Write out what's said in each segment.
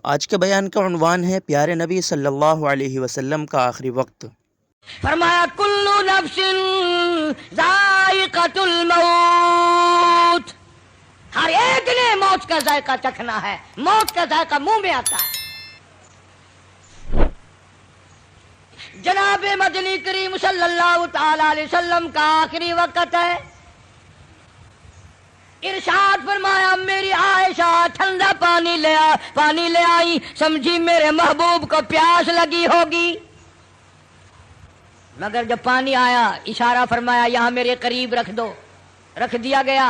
آج کے بیان کا عنوان ہے پیارے نبی صلی اللہ علیہ وسلم کا آخری وقت۔ فرمایا کل نفس ذائقۃ الموت، ہر ایک نے موت کا ذائقہ چکھنا ہے، موت کا ذائقہ منہ میں آتا ہے۔ جناب مدنی کریم صلی اللہ تعالی علیہ وسلم کا آخری وقت ہے۔ ارشاد فرمایا میری عائشہ ٹھنڈا پانی لے آئی، سمجھی میرے محبوب کو پیاس لگی ہوگی، مگر جب پانی آیا اشارہ فرمایا یہاں میرے قریب رکھ دو، رکھ دیا گیا۔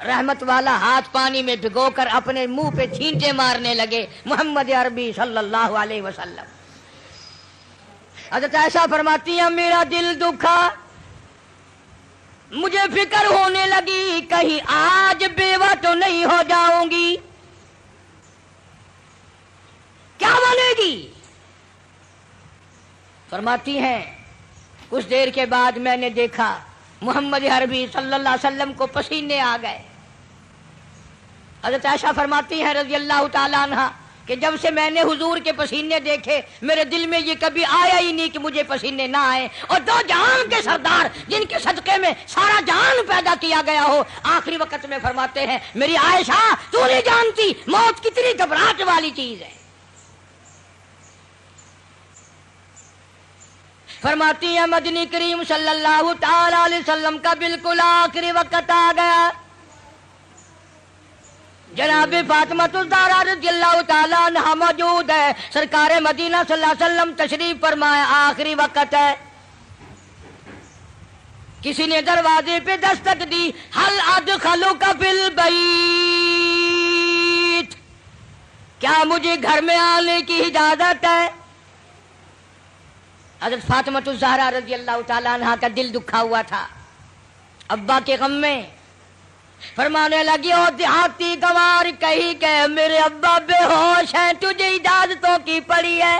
رحمت والا ہاتھ پانی میں ڈگو کر اپنے منہ پہ چھینٹے مارنے لگے محمد عربی صلی اللہ علیہ وسلم۔ حضرت عائشہ فرماتی ہیں میرا دل دکھا، مجھے فکر ہونے لگی کہیں آج بیوہ تو نہیں ہو جاؤں گی، کیا بنے گی؟ فرماتی ہیں کچھ دیر کے بعد میں نے دیکھا محمد عربی صلی اللہ علیہ وسلم کو پسینے آ گئے۔ حضرت عائشہ فرماتی ہیں رضی اللہ تعالی عنہا کہ جب سے میں نے حضور کے پسینے دیکھے میرے دل میں یہ کبھی آیا ہی نہیں کہ مجھے پسینے نہ آئے، اور دو جہان کے سردار جن کے صدقے میں سارا جہان پیدا کیا گیا ہو آخری وقت میں فرماتے ہیں میری عائشہ تو نہیں جانتی موت کتنی گھبراہٹ والی چیز ہے۔ فرماتی ہیں مدنی کریم صلی اللہ تعالی علیہ وسلم کا بالکل آخری وقت آ گیا۔ جناب فاطمہ الزہرا رضی اللہ تعالی عنہا موجود ہے، سرکار مدینہ صلی اللہ علیہ وسلم تشریف فرمائے، آخری وقت ہے۔ کسی نے دروازے پہ دستک دی، حل ادخلک فی البیت، کیا مجھے گھر میں آنے کی اجازت ہے؟ حضرت فاطمہ الزہرا رضی اللہ تعالی عنہا کا دل دکھا ہوا تھا ابا کے غم میں، فرمانے لگی او دیہاتی گوار کہی کہ میرے ابا بے ہوش ہیں، تجھے اجازتوں کی پڑی ہے،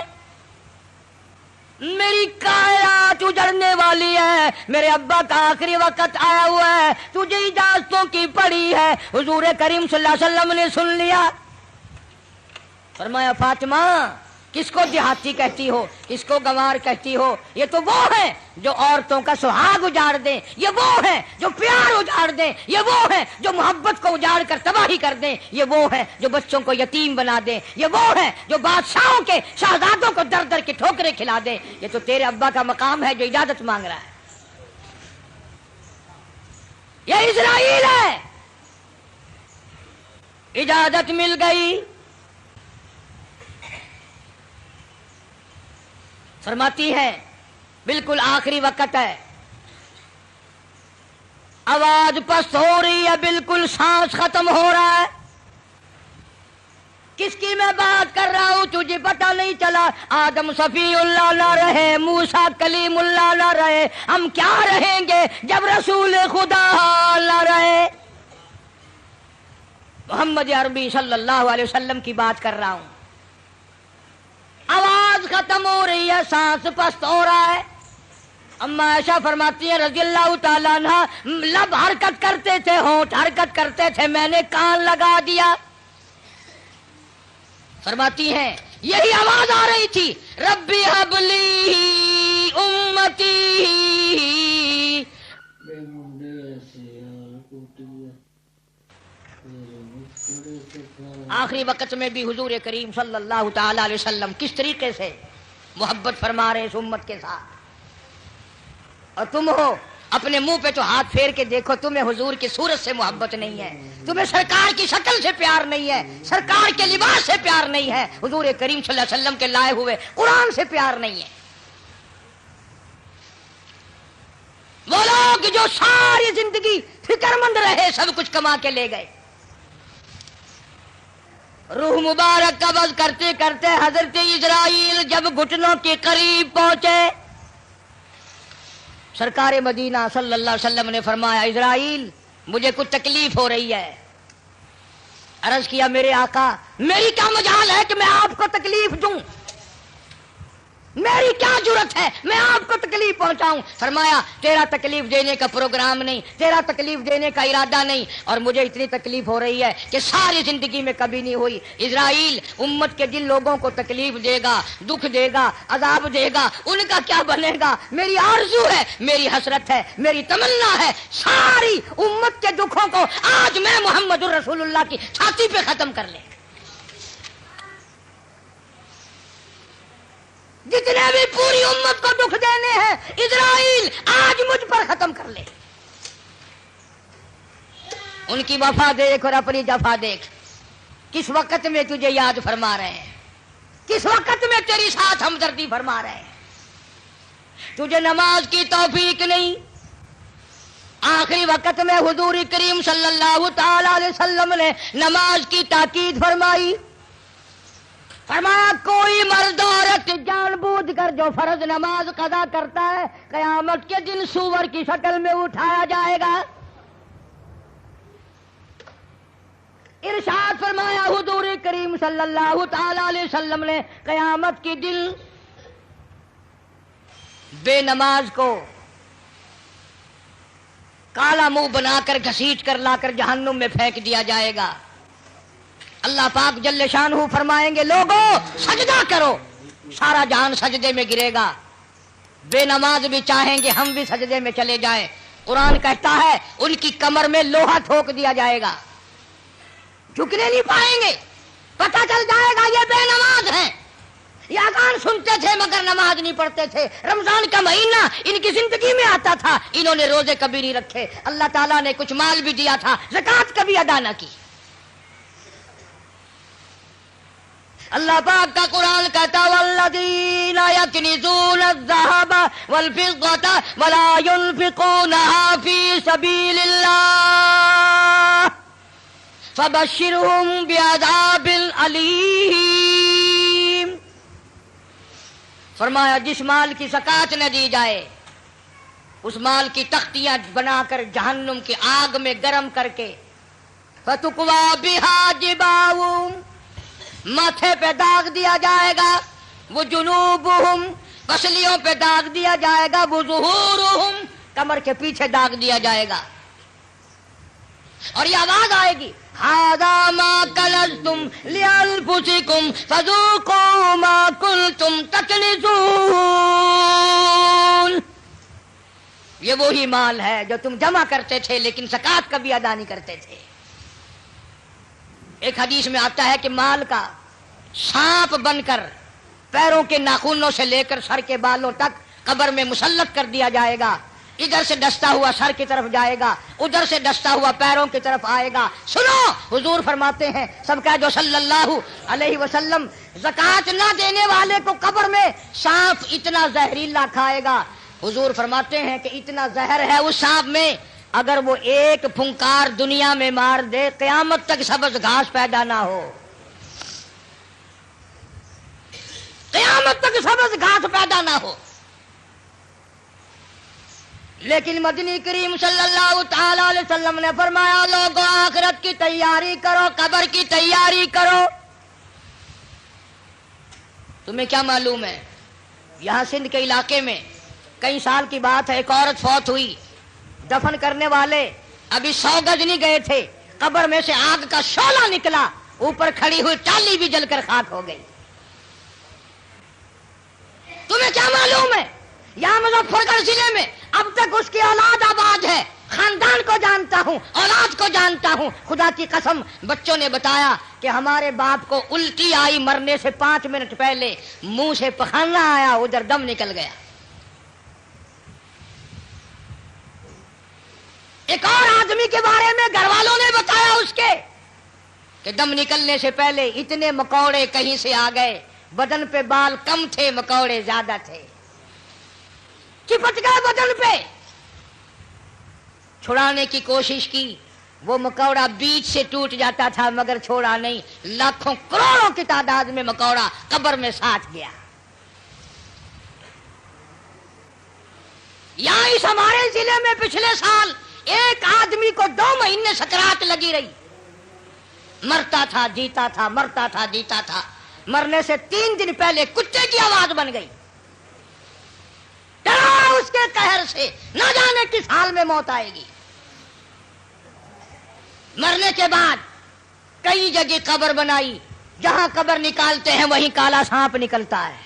میری کائنات اجڑنے والی ہے، میرے ابا کا آخری وقت آیا ہوا ہے، تجھے اجازتوں کی پڑی ہے۔ حضور کریم صلی اللہ علیہ وسلم نے سن لیا، فرمایا فاطمہ کس کو دیہاتی کہتی ہو، کس کو گنوار کہتی ہو؟ یہ تو وہ ہیں جو عورتوں کا سہاگ اجاڑ دیں، یہ وہ ہیں جو پیار اجاڑ دیں، یہ وہ ہیں جو محبت کو اجاڑ کر تباہی کر دیں، یہ وہ ہیں جو بچوں کو یتیم بنا دیں، یہ وہ ہیں جو بادشاہوں کے شہزادوں کو در در کے ٹھوکریں کھلا دیں۔ یہ تو تیرے ابا کا مقام ہے جو اجازت مانگ رہا ہے، یہ اسرائیل ہے۔ اجازت مل گئی۔ فرماتی ہے بالکل آخری وقت ہے، آواز پست ہو رہی ہے، بالکل سانس ختم ہو رہا ہے، کس کی میں بات کر رہا ہوں تجھے پتہ نہیں چلا؟ آدم صفی اللہ نہ رہے، موسیٰ کلیم اللہ نہ رہے، ہم کیا رہیں گے جب رسول خدا نہ رہے؟ محمد عربی صلی اللہ علیہ وسلم کی بات کر رہا ہوں۔ آواز ختم ہو رہی ہے، سانس پست ہو رہا ہے۔ اما عائشہ فرماتی ہیں رضی اللہ تعالیٰ عنہ لب حرکت کرتے تھے، ہونٹ حرکت کرتے تھے، میں نے کان لگا دیا۔ فرماتی ہیں یہی آواز آ رہی تھی ربی ہب لی امتی۔ آخری وقت میں بھی حضور کریم صلی اللہ تعالی علیہ وسلم کس طریقے سے محبت فرما رہے اس امت کے ساتھ، اور تم ہو اپنے منہ پہ تو ہاتھ پھیر کے دیکھو، تمہیں حضور کی صورت سے محبت نہیں ہے، تمہیں سرکار کی شکل سے پیار نہیں ہے، سرکار کے لباس سے پیار نہیں ہے، حضور کریم صلی اللہ علیہ وسلم کے لائے ہوئے قرآن سے پیار نہیں ہے۔ وہ لوگ جو ساری زندگی فکر مند رہے سب کچھ کما کے لے گئے، روح مبارک قبض کرتے کرتے حضرت اسرائیل جب گھٹنوں کے قریب پہنچے، سرکار مدینہ صلی اللہ علیہ وسلم نے فرمایا اسرائیل مجھے کچھ تکلیف ہو رہی ہے۔ عرض کیا میرے آقا میری کیا مجال ہے کہ میں آپ کو تکلیف دوں؟ میری کیا ضرورت ہے میں آپ کو تکلیف پہنچاؤں؟ فرمایا تیرا تکلیف دینے کا پروگرام نہیں، تیرا تکلیف دینے کا ارادہ نہیں، اور مجھے اتنی تکلیف ہو رہی ہے کہ ساری زندگی میں کبھی نہیں ہوئی۔ اسرائیل امت کے جن لوگوں کو تکلیف دے گا، دکھ دے گا، عذاب دے گا، ان کا کیا بنے گا؟ میری آرزو ہے، میری حسرت ہے، میری تمنا ہے، ساری امت کے دکھوں کو آج میں محمد الرسول اللہ کی چھاتی پہ ختم کر لے۔ جتنے بھی پوری امت کو دکھ دینے ہیں اسرائیل آج مجھ پر ختم کر لے۔ ان کی وفا دیکھ اور اپنی جفا دیکھ، کس وقت میں تجھے یاد فرما رہے ہیں، کس وقت میں تیری ساتھ ہمدردی فرما رہے ہیں۔ تجھے نماز کی توفیق نہیں، آخری وقت میں حضور کریم صلی اللہ تعالی علیہ وسلم نے نماز کی تاکید فرمائی۔ فرمایا کوئی مرد عورت جان بوجھ کر جو فرض نماز قضا کرتا ہے قیامت کے دن سور کی شکل میں اٹھایا جائے گا۔ ارشاد فرمایا حضور کریم صلی اللہ تعالی علیہ وسلم نے قیامت کے دن بے نماز کو کالا منہ بنا کر گھسیٹ کر لا کر جہنم میں پھینک دیا جائے گا۔ اللہ پاک جل شانہ فرمائیں گے لوگوں سجدہ کرو، سارا جہان سجدے میں گرے گا۔ بے نماز بھی چاہیں گے ہم بھی سجدے میں چلے جائیں، قرآن کہتا ہے ان کی کمر میں لوہا ٹھوک دیا جائے گا، جھکنے نہیں پائیں گے، پتہ چل جائے گا یہ بے نماز ہیں، یہ اذان سنتے تھے مگر نماز نہیں پڑھتے تھے، رمضان کا مہینہ ان کی زندگی میں آتا تھا، انہوں نے روزے کبھی نہیں رکھے، اللہ تعالیٰ نے کچھ مال بھی دیا تھا، زکوٰۃ کبھی ادا نہ کی۔ اللہ پاک کا قرآن کہتا والذین یکنزون الذھب والفضة ولا ينفقونها فی سبیل اللہ فبشرهم بعذاب علیم۔ فرمایا جس مال کی زکوٰۃ نہ دی جائے اس مال کی تختیاں بنا کر جہنم کی آگ میں گرم کر کے فتقوی بہا جباہم، ماتھے پہ داغ دیا جائے گا، وہ جنوبہم، پسلیوں پہ داغ دیا جائے گا، وہ ظہورہم، کمر کے پیچھے داغ دیا جائے گا، اور یہ آواز آئے گی ھذا ما کنزتم لانفسکم فذوقوا ما کنتم تکنزون۔ یہ وہی مال ہے جو تم جمع کرتے تھے لیکن زکوٰۃ کبھی ادا نہیں کرتے تھے۔ ایک حدیث میں آتا ہے کہ مال کا سانپ بن کر پیروں کے ناخنوں سے لے کر سر کے بالوں تک قبر میں مسلط کر دیا جائے گا، ادھر سے ڈستا ہوا سر کی طرف جائے گا، ادھر سے ڈستا ہوا پیروں کی طرف آئے گا۔ سنو حضور فرماتے ہیں سب کہہ دو صلی اللہ علیہ وسلم، زکوٰۃ نہ دینے والے کو قبر میں سانپ اتنا زہریلا کھائے گا، حضور فرماتے ہیں کہ اتنا زہر ہے اس سانپ میں، اگر وہ ایک پھنکار دنیا میں مار دے قیامت تک سبز گھاس پیدا نہ ہو، قیامت تک سبز گھاس پیدا نہ ہو۔ لیکن مدنی کریم صلی اللہ تعالی علیہ وسلم نے فرمایا لوگوں آخرت کی تیاری کرو، قبر کی تیاری کرو۔ تمہیں کیا معلوم ہے یہاں سندھ کے علاقے میں کئی سال کی بات ہے، ایک عورت فوت ہوئی، دفن کرنے والے ابھی 100 گز نہیں گئے تھے، قبر میں سے آگ کا شعلہ نکلا، اوپر کھڑی ہوئی ٹالی بھی جل کر خاک ہو گئی۔ تمہیں کیا معلوم ہے یہاں مظفر گڑھ ضلع میں اب تک اس کی اولاد آباد ہے، خاندان کو جانتا ہوں، اولاد کو جانتا ہوں، خدا کی قسم بچوں نے بتایا کہ ہمارے باپ کو الٹی آئی مرنے سے 5 منٹ پہلے، منہ سے پخانہ آیا، ادھر دم نکل گیا۔ ایک اور آدمی کے بارے میں گھر والوں نے بتایا اس کے کہ دم نکلنے سے پہلے اتنے مکوڑے کہیں سے آ گئے، بدن پہ بال کم تھے مکوڑے زیادہ تھے، چپٹ گئے بدن پہ، چھڑانے کی کوشش کی، وہ مکوڑا بیچ سے ٹوٹ جاتا تھا مگر چھوڑا نہیں، لاکھوں کروڑوں کی تعداد میں مکوڑا قبر میں ساتھ گیا۔ یہاں اس ہمارے ضلع میں پچھلے سال ایک آدمی کو 2 مہینے سکرات لگی رہی، مرتا تھا جیتا تھا، مرتا تھا جیتا تھا، مرنے سے 3 دن پہلے کتے کی آواز بن گئی، اس کے قہر سے نہ جانے کس حال میں موت آئے گی. مرنے کے بعد کئی جگہ قبر بنائی، جہاں قبر نکالتے ہیں وہیں کالا سانپ نکلتا ہے،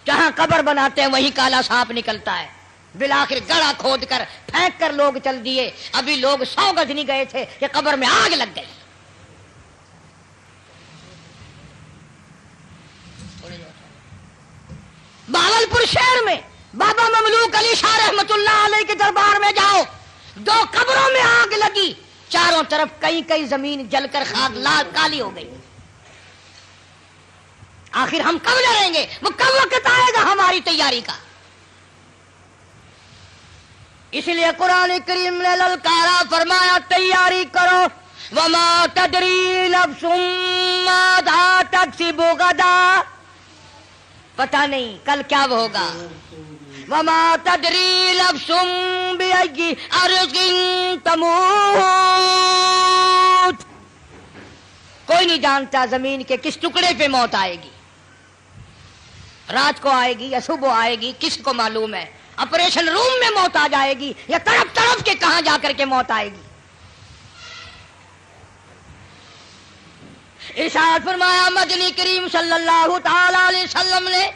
جہاں قبر بناتے ہیں وہیں کالا سانپ نکلتا ہے. بالآخر گڑھا کھود کر پھینک کر لوگ چل دیے. ابھی لوگ 100 گز نہیں گئے تھے کہ قبر میں آگ لگ گئی. بہاولپور شہر میں بابا مملوک علی شاہ رحمت اللہ علیہ کے دربار میں جاؤ، 2 قبروں میں آگ لگی، چاروں طرف کئی زمین جل کر خاک لال کالی ہو گئی. آخر ہم کب ڈریں گے؟ وہ کب وقت آئے گا ہماری تیاری کا؟ اس لیے قرآن کریم نے للکارا، فرمایا تیاری کرو. وما تدری نفس ماذا تکسب غدا، پتہ نہیں کل کیا ہوگا. وما تدری نفس بأي أرض تموت، کوئی نہیں جانتا زمین کے کس ٹکڑے پہ موت آئے گی، رات کو آئے گی یا صبح آئے گی، کس کو معلوم ہے. آپریشن روم میں موت آ جائے گی یا تڑپ تڑپ کے کہاں جا کر کے موت آئے گی. ارشاد فرمایا مدنی کریم صلی اللہ تعالی علیہ وسلم نے،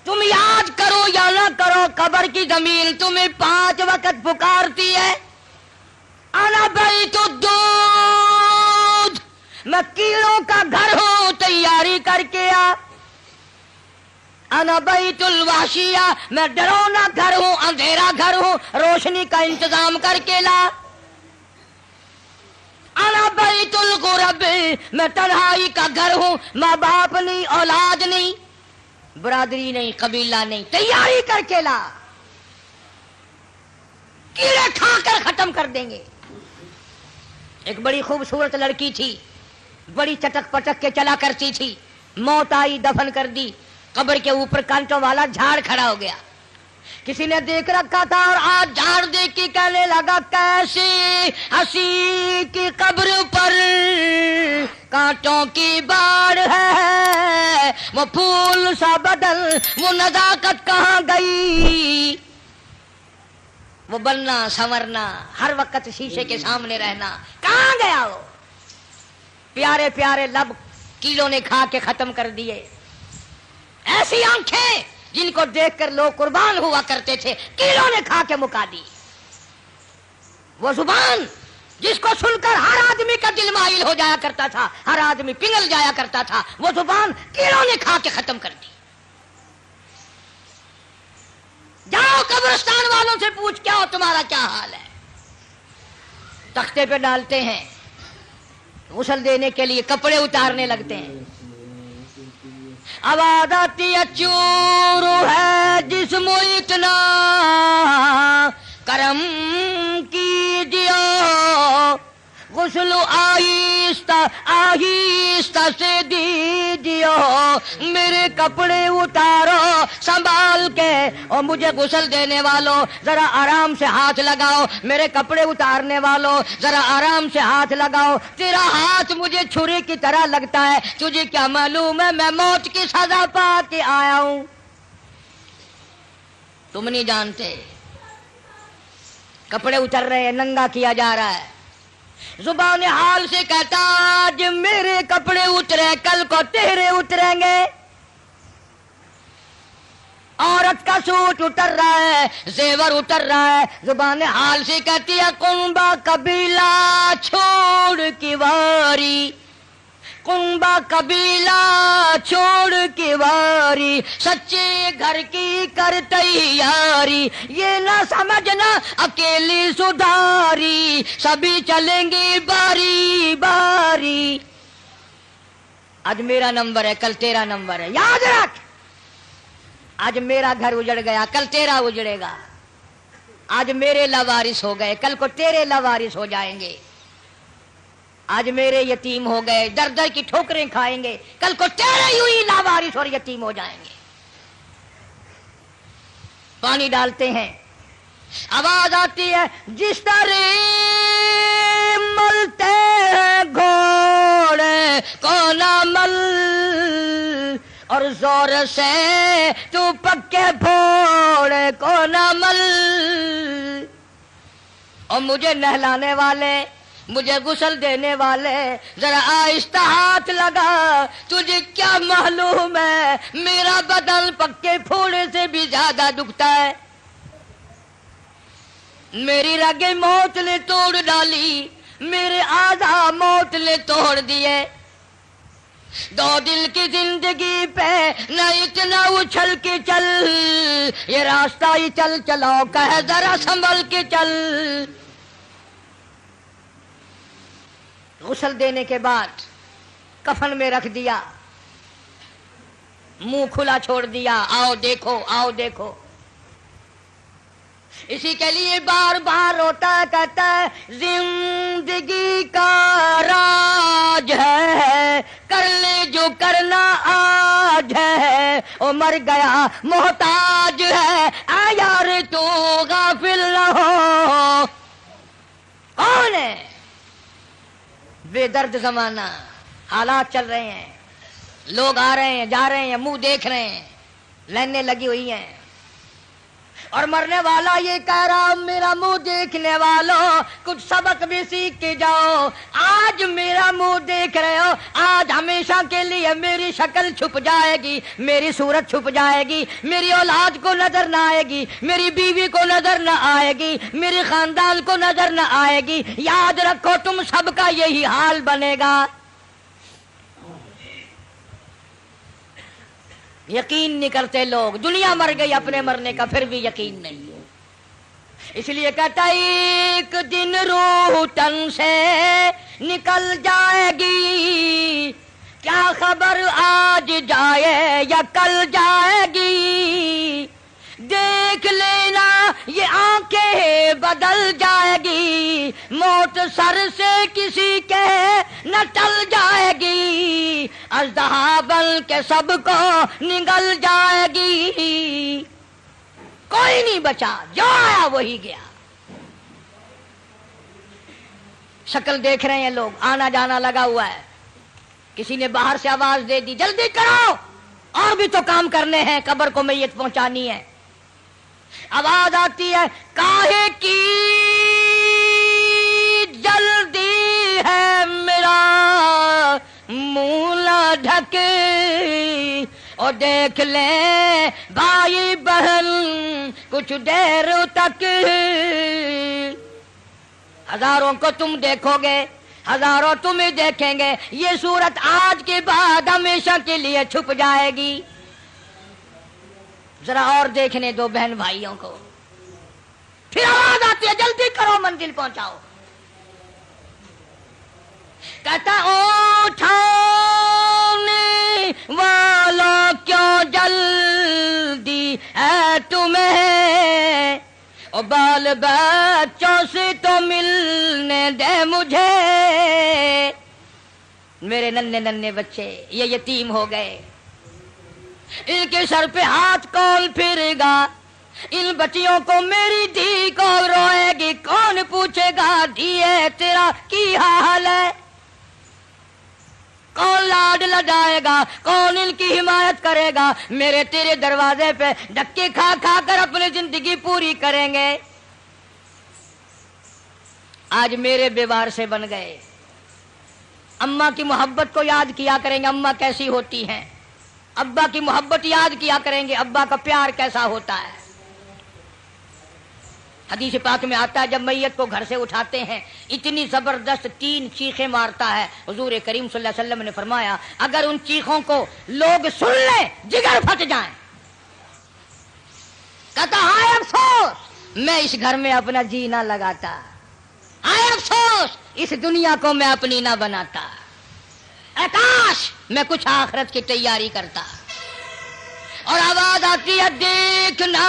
تم یاد کرو یا نہ کرو، قبر کی زمین تمہیں 5 وقت پکارتی ہے. انا بیت الدود، میں کیڑوں کا گھر ہوں، تیاری کر کے آ. انا بیت الوحشیہ، میں ڈرونا گھر ہوں، اندھیرا گھر ہوں، روشنی کا انتظام کر کے لا. انا بیت الغرب، میں تنہائی کا گھر ہوں، ماں باپ نہیں، اولاد نہیں، برادری نہیں، قبیلہ نہیں، تیاری کر کے لا، کیڑے کھا کر ختم کر دیں گے. ایک بڑی خوبصورت لڑکی تھی، بڑی چٹک پٹک کے چلا کرتی تھی، موت آئی، دفن کر دی. قبر کے اوپر کانٹوں والا جھاڑ کھڑا ہو گیا، کسی نے دیکھ رکھا تھا اور آج جھاڑ دیکھ کے کہنے لگا کیسی ہنسی کی قبر پر کانٹوں کی باڑ ہے، وہ پھول سا بدل، وہ نزاکت کہاں گئی. وہ بننا سنورنا، ہر وقت شیشے کے سامنے رہنا کہاں گیا. وہ پیارے پیارے لب کیڑوں نے کھا کے ختم کر دیے. ایسی آنکھیں جن کو دیکھ کر لوگ قربان ہوا کرتے تھے، کیڑوں نے کھا کے مکا دی. وہ زبان جس کو سن کر ہر آدمی کا دل مائل ہو جایا کرتا تھا، ہر آدمی پگھل جایا کرتا تھا، وہ زبان کیڑوں نے کھا کے ختم کر دی. جاؤ قبرستان والوں سے پوچھ کیا ہو تمہارا کیا حال ہے. تختے پہ ڈالتے ہیں، غسل دینے کے لیے کپڑے اتارنے لگتے ہیں. آواز آتی ہے چور ہے جسم اتنا کرم کیجیے، غسل آہستہ آہستہ سے دیجیے، میرے کپڑے اتارو سنبھال کے، اور مجھے غسل دینے والوں ذرا آرام سے ہاتھ لگاؤ، میرے کپڑے اتارنے والوں ذرا آرام سے ہاتھ لگاؤ. تیرا ہاتھ مجھے چھری کی طرح لگتا ہے، تجھے کیا معلوم ہے میں موت کی سزا پا کے آیا ہوں. تم نہیں جانتے. کپڑے اتر رہے ہیں، ننگا کیا جا رہا ہے. زبان حال سے کہتا آج میرے کپڑے اترے کل کو تیرے اتریں گے. عورت کا سوٹ اتر رہا ہے، زیور اتر رہا ہے. زبان حال سے کہتی ہے کنبا قبیلہ چھوڑ کی واری، کنبا قبیلہ چھوڑ کی واری، سچے گھر کی کر تیاری، یہ نہ سمجھنا اکیلی سدھاری، سبھی چلیں گے باری باری. آج میرا نمبر ہے کل تیرا نمبر ہے، یاد رکھ. آج میرا گھر اجڑ گیا کل تیرا اجڑے گا. آج میرے لاوارث ہو گئے کل کو تیرے لاوارث ہو جائیں گے. آج میرے یتیم ہو گئے، در در کی ٹھوکریں کھائیں گے، کل کو تیرے یوں ہی لاوارث اور یتیم ہو جائیں گے. پانی ڈالتے ہیں، آواز آتی ہے جس طرح ملتے ہیں گھوڑے کو نہ مل، اور زور سے تو پکے پھوڑے کو نہ مل. اور مجھے نہلانے والے، مجھے غسل دینے والے، ذرا آہستہ ہاتھ لگا. تجھے کیا معلوم ہے میرا بدن پکے پھوڑے سے بھی زیادہ دکھتا ہے. میری رگیں موت نے توڑ ڈالی، میرے اعضاء موت نے توڑ دیے. 2 دل کی زندگی پہ نہ اتنا اچھل کے چل، یہ راستہ ہی چل چلاؤ کہ ذرا سنبھل کے چل. غسل دینے کے بعد کفن میں رکھ دیا، منہ کھلا چھوڑ دیا. آؤ دیکھو، آؤ دیکھو. اسی کے لیے بار بار روتا کہتا ہے زندگی کا راج ہے، کر لے جو کرنا آج ہے. او مر گیا محتاج ہے، اے یار تو غافل نہ ہو. کون ہے؟ بے درد زمانہ. حالات چل رہے ہیں، لوگ آ رہے ہیں جا رہے ہیں، منہ دیکھ رہے ہیں، لائنیں لگی ہوئی ہیں. اور مرنے والا یہ کہہ رہا میرا منہ دیکھنے والوں کچھ سبق بھی سیکھ کے جاؤ. آج میرا منہ دیکھ رہے ہو، آج ہمیشہ کے لیے میری شکل چھپ جائے گی، میری صورت چھپ جائے گی، میری اولاد کو نظر نہ آئے گی، میری بیوی کو نظر نہ آئے گی، میرے خاندان کو نظر نہ آئے گی. یاد رکھو تم سب کا یہی حال بنے گا. یقین نہیں کرتے لوگ. دنیا مر گئی اپنے مرنے کا، پھر بھی یقین نہیں. اس لیے کہتا ایک دن روح تن سے نکل جائے گی، کیا خبر آج جائے یا کل جائے گی. دیکھ لینا یہ آنکھیں بدل جائے گی، موت سر سے کسی کے نہ ٹل جائے گی. اژدہا بن کے سب کو نگل جائے گی. کوئی نہیں بچا، جو آیا وہی گیا. شکل دیکھ رہے ہیں لوگ، آنا جانا لگا ہوا ہے. کسی نے باہر سے آواز دے دی جلدی کرو، اور بھی تو کام کرنے ہیں، قبر کو میت پہنچانی ہے. آواز آتی ہے کاہے کی جلدی ہے میرا منہ نہ ڈھکے. اور دیکھ لیں بھائی بہن کچھ دیر تک. ہزاروں کو تم دیکھو گے، ہزاروں تمہیں دیکھیں گے، یہ صورت آج کے بعد ہمیشہ کے لیے چھپ جائے گی. ذرا اور دیکھنے دو بہن بھائیوں کو. پھر آواز آتی ہے جلدی کرو، منزل پہنچاؤ. کہتا اٹھانے والوں کیوں جلدی ہے تمہیں، اور بال بچوں سے تو ملنے دے مجھے. میرے ننھے ننھے بچے یہ یتیم ہو گئے، ان کے سر پہ ہاتھ کون پھرے گا؟ ان بچیوں کو میری دھی کون روئے گی؟ کون پوچھے گا دھیے تیرا کی حال ہے؟ کون لاڈ لڈائے گا؟ کون ان کی حمایت کرے گا؟ میرے تیرے دروازے پہ دھکے کھا کھا کر اپنی زندگی پوری کریں گے. آج میرے بیوار سے بن گئے. اماں کی محبت کو یاد کیا کریں گے، اماں کیسی ہوتی ہیں. ابا کی محبت یاد کیا کریں گے، ابا کا پیار کیسا ہوتا ہے. حدیث پاک میں آتا ہے جب میت کو گھر سے اٹھاتے ہیں اتنی زبردست 3 چیخیں مارتا ہے. حضور کریم صلی اللہ علیہ وسلم نے فرمایا اگر ان چیخوں کو لوگ سن لیں جگر پھٹ جائیں. کہتا ہائے افسوس میں اس گھر میں اپنا جی نہ لگاتا، ہائے افسوس اس دنیا کو میں اپنی نہ بناتا، کاش میں کچھ آخرت کی تیاری کرتا. اور آواز آتی ہے دیکھنا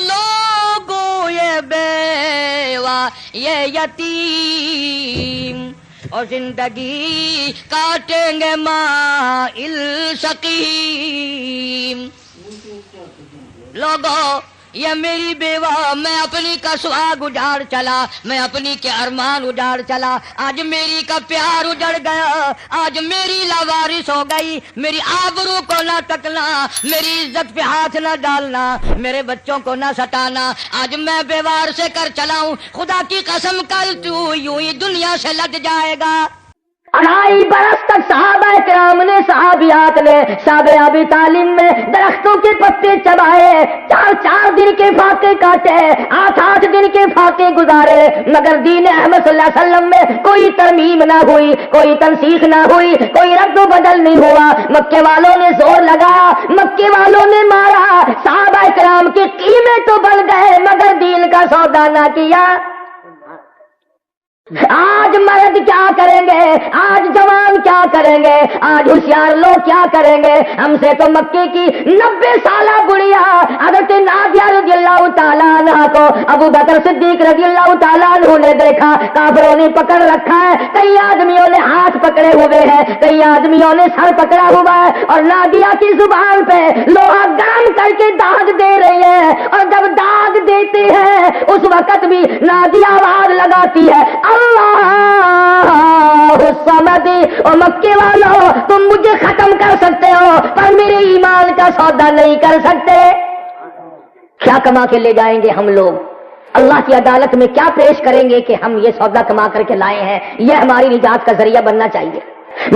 لوگوں یہ بیوہ یہ یتیم، اور زندگی کاٹیں گے مائل سقیم. لوگوں یہ میری بیوہ، میں اپنی کا سہاگ اجاڑ چلا، میں اپنی کے ارمان اجاڑ چلا، آج میری کا پیار اجڑ گیا، آج میری لاوارث ہو گئی، میری آبرو کو نہ تکنا، میری عزت پہ ہاتھ نہ ڈالنا، میرے بچوں کو نہ ستانا، آج میں بیوار سے کر چلا ہوں، خدا کی قسم کل تو یوں ہی دنیا سے لٹ جائے گا۔ 2.5 برس تک صحابہ کرام نے، صحابیات نے شابیابی تعلیم میں درختوں کے پتے چبائے، 4 دن کے فاقے کاٹے، 8 دن کے فاقے گزارے، مگر دین احمد صلی اللہ علیہ وسلم میں کوئی ترمیم نہ ہوئی، کوئی تنسیخ نہ ہوئی، کوئی رد و بدل نہیں ہوا۔ مکے والوں نے زور لگایا، مکے والوں نے مارا، صحابہ کرام کے قیمے تو بڑھ گئے مگر دین کا سودا نہ کیا۔ آج مرد کیا کریں گے، آج جوان کیا کریں گے، آج ہوشیار لوگ کیا کریں گے؟ ہم سے تو مکے کی 90 سالہ بڑھیا حضرت نادیہ رضی اللہ تعالیٰ عنہ کو ابو بکر صدیق رضی اللہ تعالیٰ عنہ نے دیکھا، کافروں نے پکڑ رکھا ہے، کئی آدمیوں نے ہاتھ پکڑے ہوئے ہیں، کئی آدمیوں نے سر پکڑا ہوا ہے، اور نادیہ کی زبان پہ لوہا گرم کر کے داغ دے رہی ہے، اور جب داغ دیتے ہیں اس وقت بھی نادیہ آواز لگاتی ہے، اللہ الصمد۔ اور مکے والوں، تم مجھے ختم کر سکتے ہو پر میرے ایمان کا سودا نہیں کر سکتے۔ کیا کما کے لے جائیں گے ہم لوگ؟ اللہ کی عدالت میں کیا پیش کریں گے کہ ہم یہ سودا کما کر کے لائے ہیں؟ یہ ہماری نجات کا ذریعہ بننا چاہیے۔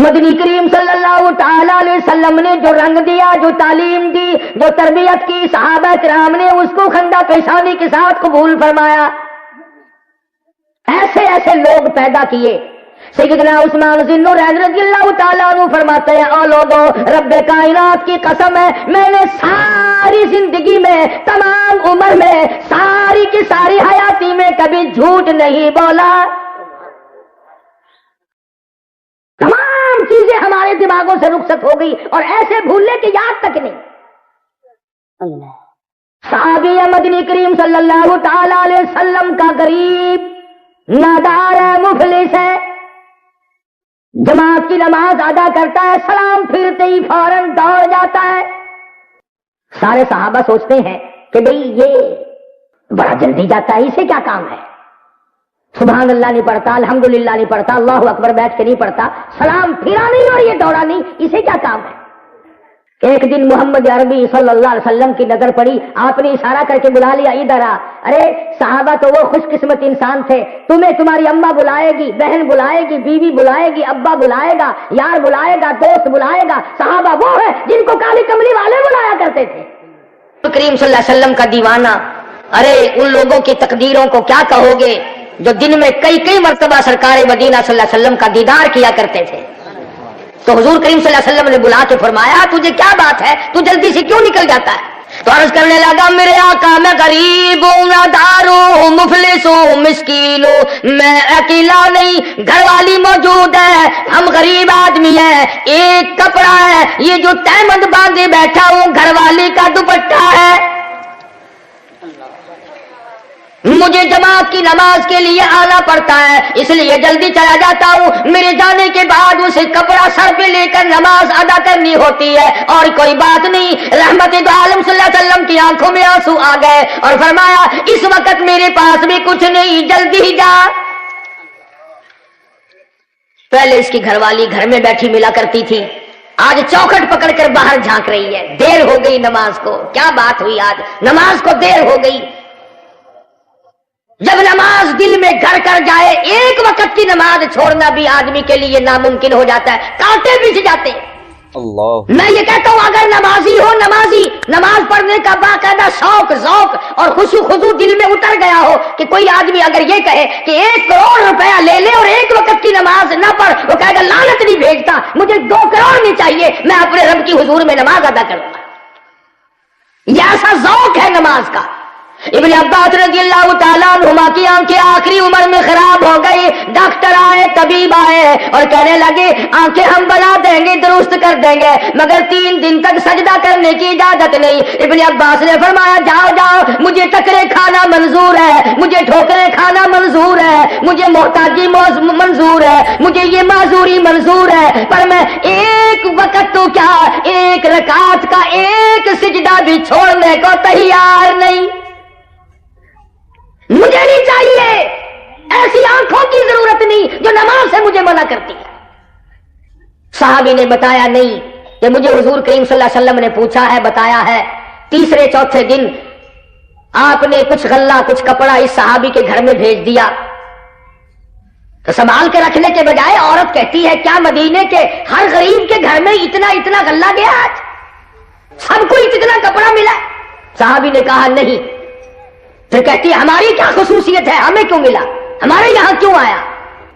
مدنی کریم صلی اللہ تعالی علیہ وسلم نے جو رنگ دیا، جو تعلیم دی، جو تربیت کی، صحابہ کرام نے اس کو خندہ پیشانی کے ساتھ قبول فرمایا۔ ایسے ایسے لوگ پیدا کیے۔ سیدنا عثمان ذوالنورین رضی اللہ تعالیٰ عنہ فرماتے ہیں، او لوگوں، رب کائنات کی قسم ہے، میں نے ساری زندگی میں، تمام عمر میں، ساری کی ساری حیاتی میں کبھی جھوٹ نہیں بولا۔ تمام چیزیں ہمارے دماغوں سے رخصت ہو گئی اور ایسے بھولنے کی یاد تک نہیں۔ صحابی مدنی کریم صلی اللہ تعالی علیہ وسلم کا غریب، نادار ہے، مفلس ہے، جماعت کی نماز ادا کرتا ہے، سلام پھرتے ہی فوراً دوڑ جاتا ہے۔ سارے صحابہ سوچتے ہیں کہ بھئی یہ بڑا جلدی جاتا ہے، اسے کیا کام ہے؟ سبحان اللہ نہیں پڑھتا، الحمدللہ نہیں پڑھتا، اللہ اکبر بیٹھ کے نہیں پڑھتا، سلام پھرا نہیں اور یہ دوڑا نہیں، اسے کیا کام ہے؟ ایک دن محمد عربی صلی اللہ علیہ وسلم کی نظر پڑی، آپ نے اشارہ کر کے بلا لیا، ادھر آ۔ ارے صحابہ تو وہ خوش قسمت انسان تھے، تمہیں تمہاری اماں بلائے گی، بہن بلائے گی، بیوی بلائے گی، ابا بلائے گا، یار بلائے گا، دوست بلائے گا۔ صحابہ وہ ہے جن کو کالی کملی والے بلایا کرتے تھے۔ کریم صلی اللہ علیہ وسلم کا دیوانہ، ارے ان لوگوں کی تقدیروں کو کیا کہو گے جو دن میں کئی مرتبہ سرکار مدینہ صلی اللہ علیہ وسلم کا دیدار کیا کرتے تھے۔ تو حضور کریم صلی اللہ علیہ وسلم نے بلا کے فرمایا، تجھے کیا بات ہے، تو جلدی سے کیوں نکل جاتا ہے؟ تو عرض کرنے لگا، میرے آقا میں غریب ہوں، نادار ہوں، مفلس ہوں، مسکین ہوں، میں اکیلا نہیں، گھر والی موجود ہے، ہم غریب آدمی ہیں، ایک کپڑا ہے، یہ جو تہمند باندھے بیٹھا ہوں گھر والی کا دوپٹہ ہے، مجھے جماعت کی نماز کے لیے آنا پڑتا ہے، اس لیے جلدی چلا جاتا ہوں، میرے جانے کے بعد اسے کپڑا سر پہ لے کر نماز ادا کرنی ہوتی ہے، اور کوئی بات نہیں۔ رحمت دو عالم صلی اللہ علیہ وسلم کی آنکھوں میں آنسو آ گئے اور فرمایا، اس وقت میرے پاس بھی کچھ نہیں، جلدی ہی جا۔ پہلے اس کی گھر والی گھر میں بیٹھی ملا کرتی تھی، آج چوکھٹ پکڑ کر باہر جھانک رہی ہے، دیر ہو گئی نماز کو۔ کیا بات ہوئی، آج نماز کو دیر ہو گئی؟ جب نماز دل میں گھر کر جائے، ایک وقت کی نماز چھوڑنا بھی آدمی کے لیے ناممکن ہو جاتا ہے، کانٹے بچھ جاتے ہیں۔ اللہ، میں یہ کہتا ہوں اگر نمازی ہو، نماز پڑھنے کا باقاعدہ شوق، ذوق اور خشوع خضوع دل میں اتر گیا ہو کہ کوئی آدمی اگر یہ کہے کہ 1 کروڑ روپیہ لے لے اور ایک وقت کی نماز نہ پڑھ، وہ کہے گا لعنت نہیں بھیجتا، مجھے 2 کروڑ نہیں چاہیے، میں اپنے رب کی حضور میں نماز ادا کروں گا۔ یہ ایسا ذوق ہے نماز کا۔ ابن عباس رضی اللہ تعالیٰ عنہما کی آنکھیں آخری عمر میں خراب ہو گئی، ڈاکٹر آئے، طبیب آئے اور کہنے لگے آنکھیں ہم بنا دیں گے، درست کر دیں گے، مگر 3 دن تک سجدہ کرنے کی اجازت نہیں۔ ابن عباس نے فرمایا، جاؤ مجھے ٹکرے کھانا منظور ہے، مجھے ٹھوکرے کھانا منظور ہے، مجھے محتاجی منظور ہے، مجھے یہ معذوری منظور ہے، پر میں ایک وقت تو کیا، 1 رکعت کا 1 سجدہ بھی چھوڑنے کو تیار نہیں۔ مجھے نہیں چاہیے، ایسی آنکھوں کی ضرورت نہیں جو نماز سے مجھے منع کرتی ہے۔ صحابی نے بتایا نہیں کہ مجھے حضور کریم صلی اللہ علیہ وسلم نے پوچھا ہے، بتایا ہے۔ تیسرے چوتھے دن آپ نے کچھ غلہ کچھ کپڑا اس صحابی کے گھر میں بھیج دیا، تو سنبھال کے رکھنے کے بجائے عورت کہتی ہے کیا مدینے کے ہر غریب کے گھر میں اتنا غلہ گیا آج؟ سب کو اتنا کپڑا ملا؟ صحابی نے کہا نہیں۔ پھر کہتی ہے ہماری کیا خصوصیت ہے، ہمیں کیوں ملا، ہمارے یہاں کیوں آیا؟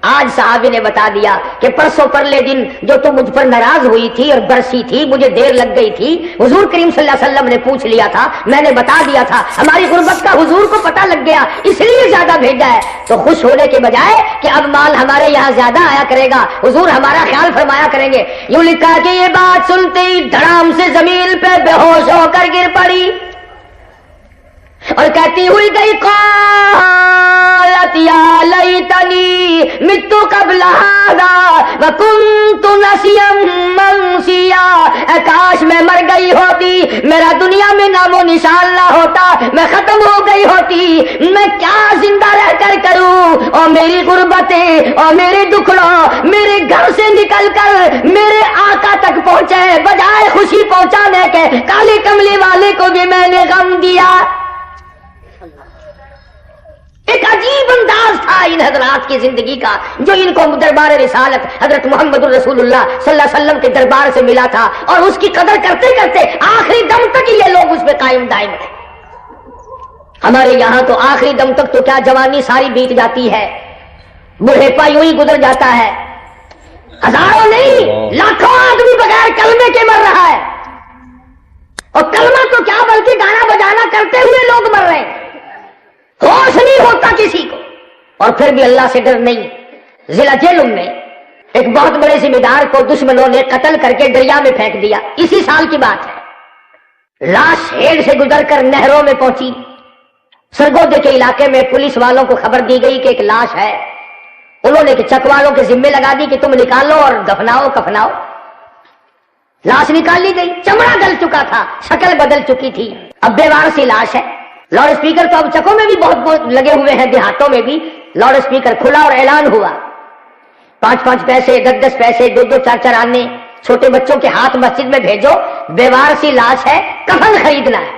آج صحابی نے بتا دیا کہ پرسوں پرلے دن جو تم مجھ پر ناراض ہوئی تھی اور برسی تھی، مجھے دیر لگ گئی تھی، حضور کریم صلی اللہ علیہ وسلم نے پوچھ لیا تھا، میں نے بتا دیا تھا، ہماری غربت کا حضور کو پتہ لگ گیا اس لیے زیادہ بھیجا ہے۔ تو خوش ہونے کے بجائے کہ اب مال ہمارے یہاں زیادہ آیا کرے گا، حضور ہمارا خیال فرمایا کریں گے۔ یوں لکھا کہ یہ بات سنتے ہی دھڑام سے زمین پہ بے ہوش ہو کر گر پڑی اور کہتی ہوئی گئی قالت یا لیتنی مت قبل ھذا وکنت نسیا منسیا، اے کاش میں مر گئی ہوتی، میرا دنیا میں نام و نشان نہ ہوتا، میں ختم ہو گئی ہوتی، میں کیا زندہ رہ کر کروں؟ اور میری غربتیں اور میرے دکھڑوں میرے گھر سے نکل کر میرے آقا تک پہنچے، بجائے خوشی پہنچانے کے کالے کملی والے کو بھی میں نے غم دیا۔ ایک عجیب انداز تھا ان حضرات کی زندگی کا جو ان کو دربار رسالت حضرت محمد الرسول اللہ صلی اللہ علیہ وسلم کے دربار سے ملا تھا، اور اس کی قدر کرتے کرتے آخری دم تک یہ لوگ اس پہ قائم دائم رہے۔ ہمارے یہاں تو آخری دم تک تو کیا جوانی ساری بیت جاتی ہے، بڑھیپا یوں ہی گزر جاتا ہے، ہزاروں نہیں لاکھوں آدمی بغیر کلمے کے مر رہا ہے، اور کلمہ تو کیا بلکہ گانا بجانا کرتے ہوئے لوگ مر رہے ہیں، ہوش نہیں ہوتا کسی کو، اور پھر بھی اللہ سے ڈر نہیں۔ ضلع جہلم میں ایک بہت بڑے ذمہ دار کو دشمنوں نے قتل کر کے دریا میں پھینک دیا، اسی سال کی بات ہے۔ لاش ہیڑ سے گزر کر نہروں میں پہنچی، سرگودے کے علاقے میں پولیس والوں کو خبر دی گئی کہ ایک لاش ہے، انہوں نے چک والوں کے ذمے لگا دی کہ تم نکالو اور دفناؤ کفناؤ۔ لاش نکال لی گئی، چمڑا گل چکا تھا، شکل بدل چکی تھی، اب بیوار سی لاش ہے۔ لاؤڈ اسپیکر تو اب چکوں میں بھی بہت لگے ہوئے ہیں، دیہاتوں میں بھی لاؤڈ اسپیکر کھلا اور اعلان ہوا، 5 پیسے 10 پیسے 2 4 آنے چھوٹے بچوں کے ہاتھ مسجد میں بھیجو، بیوار سی لاش ہے، کفن خریدنا ہے۔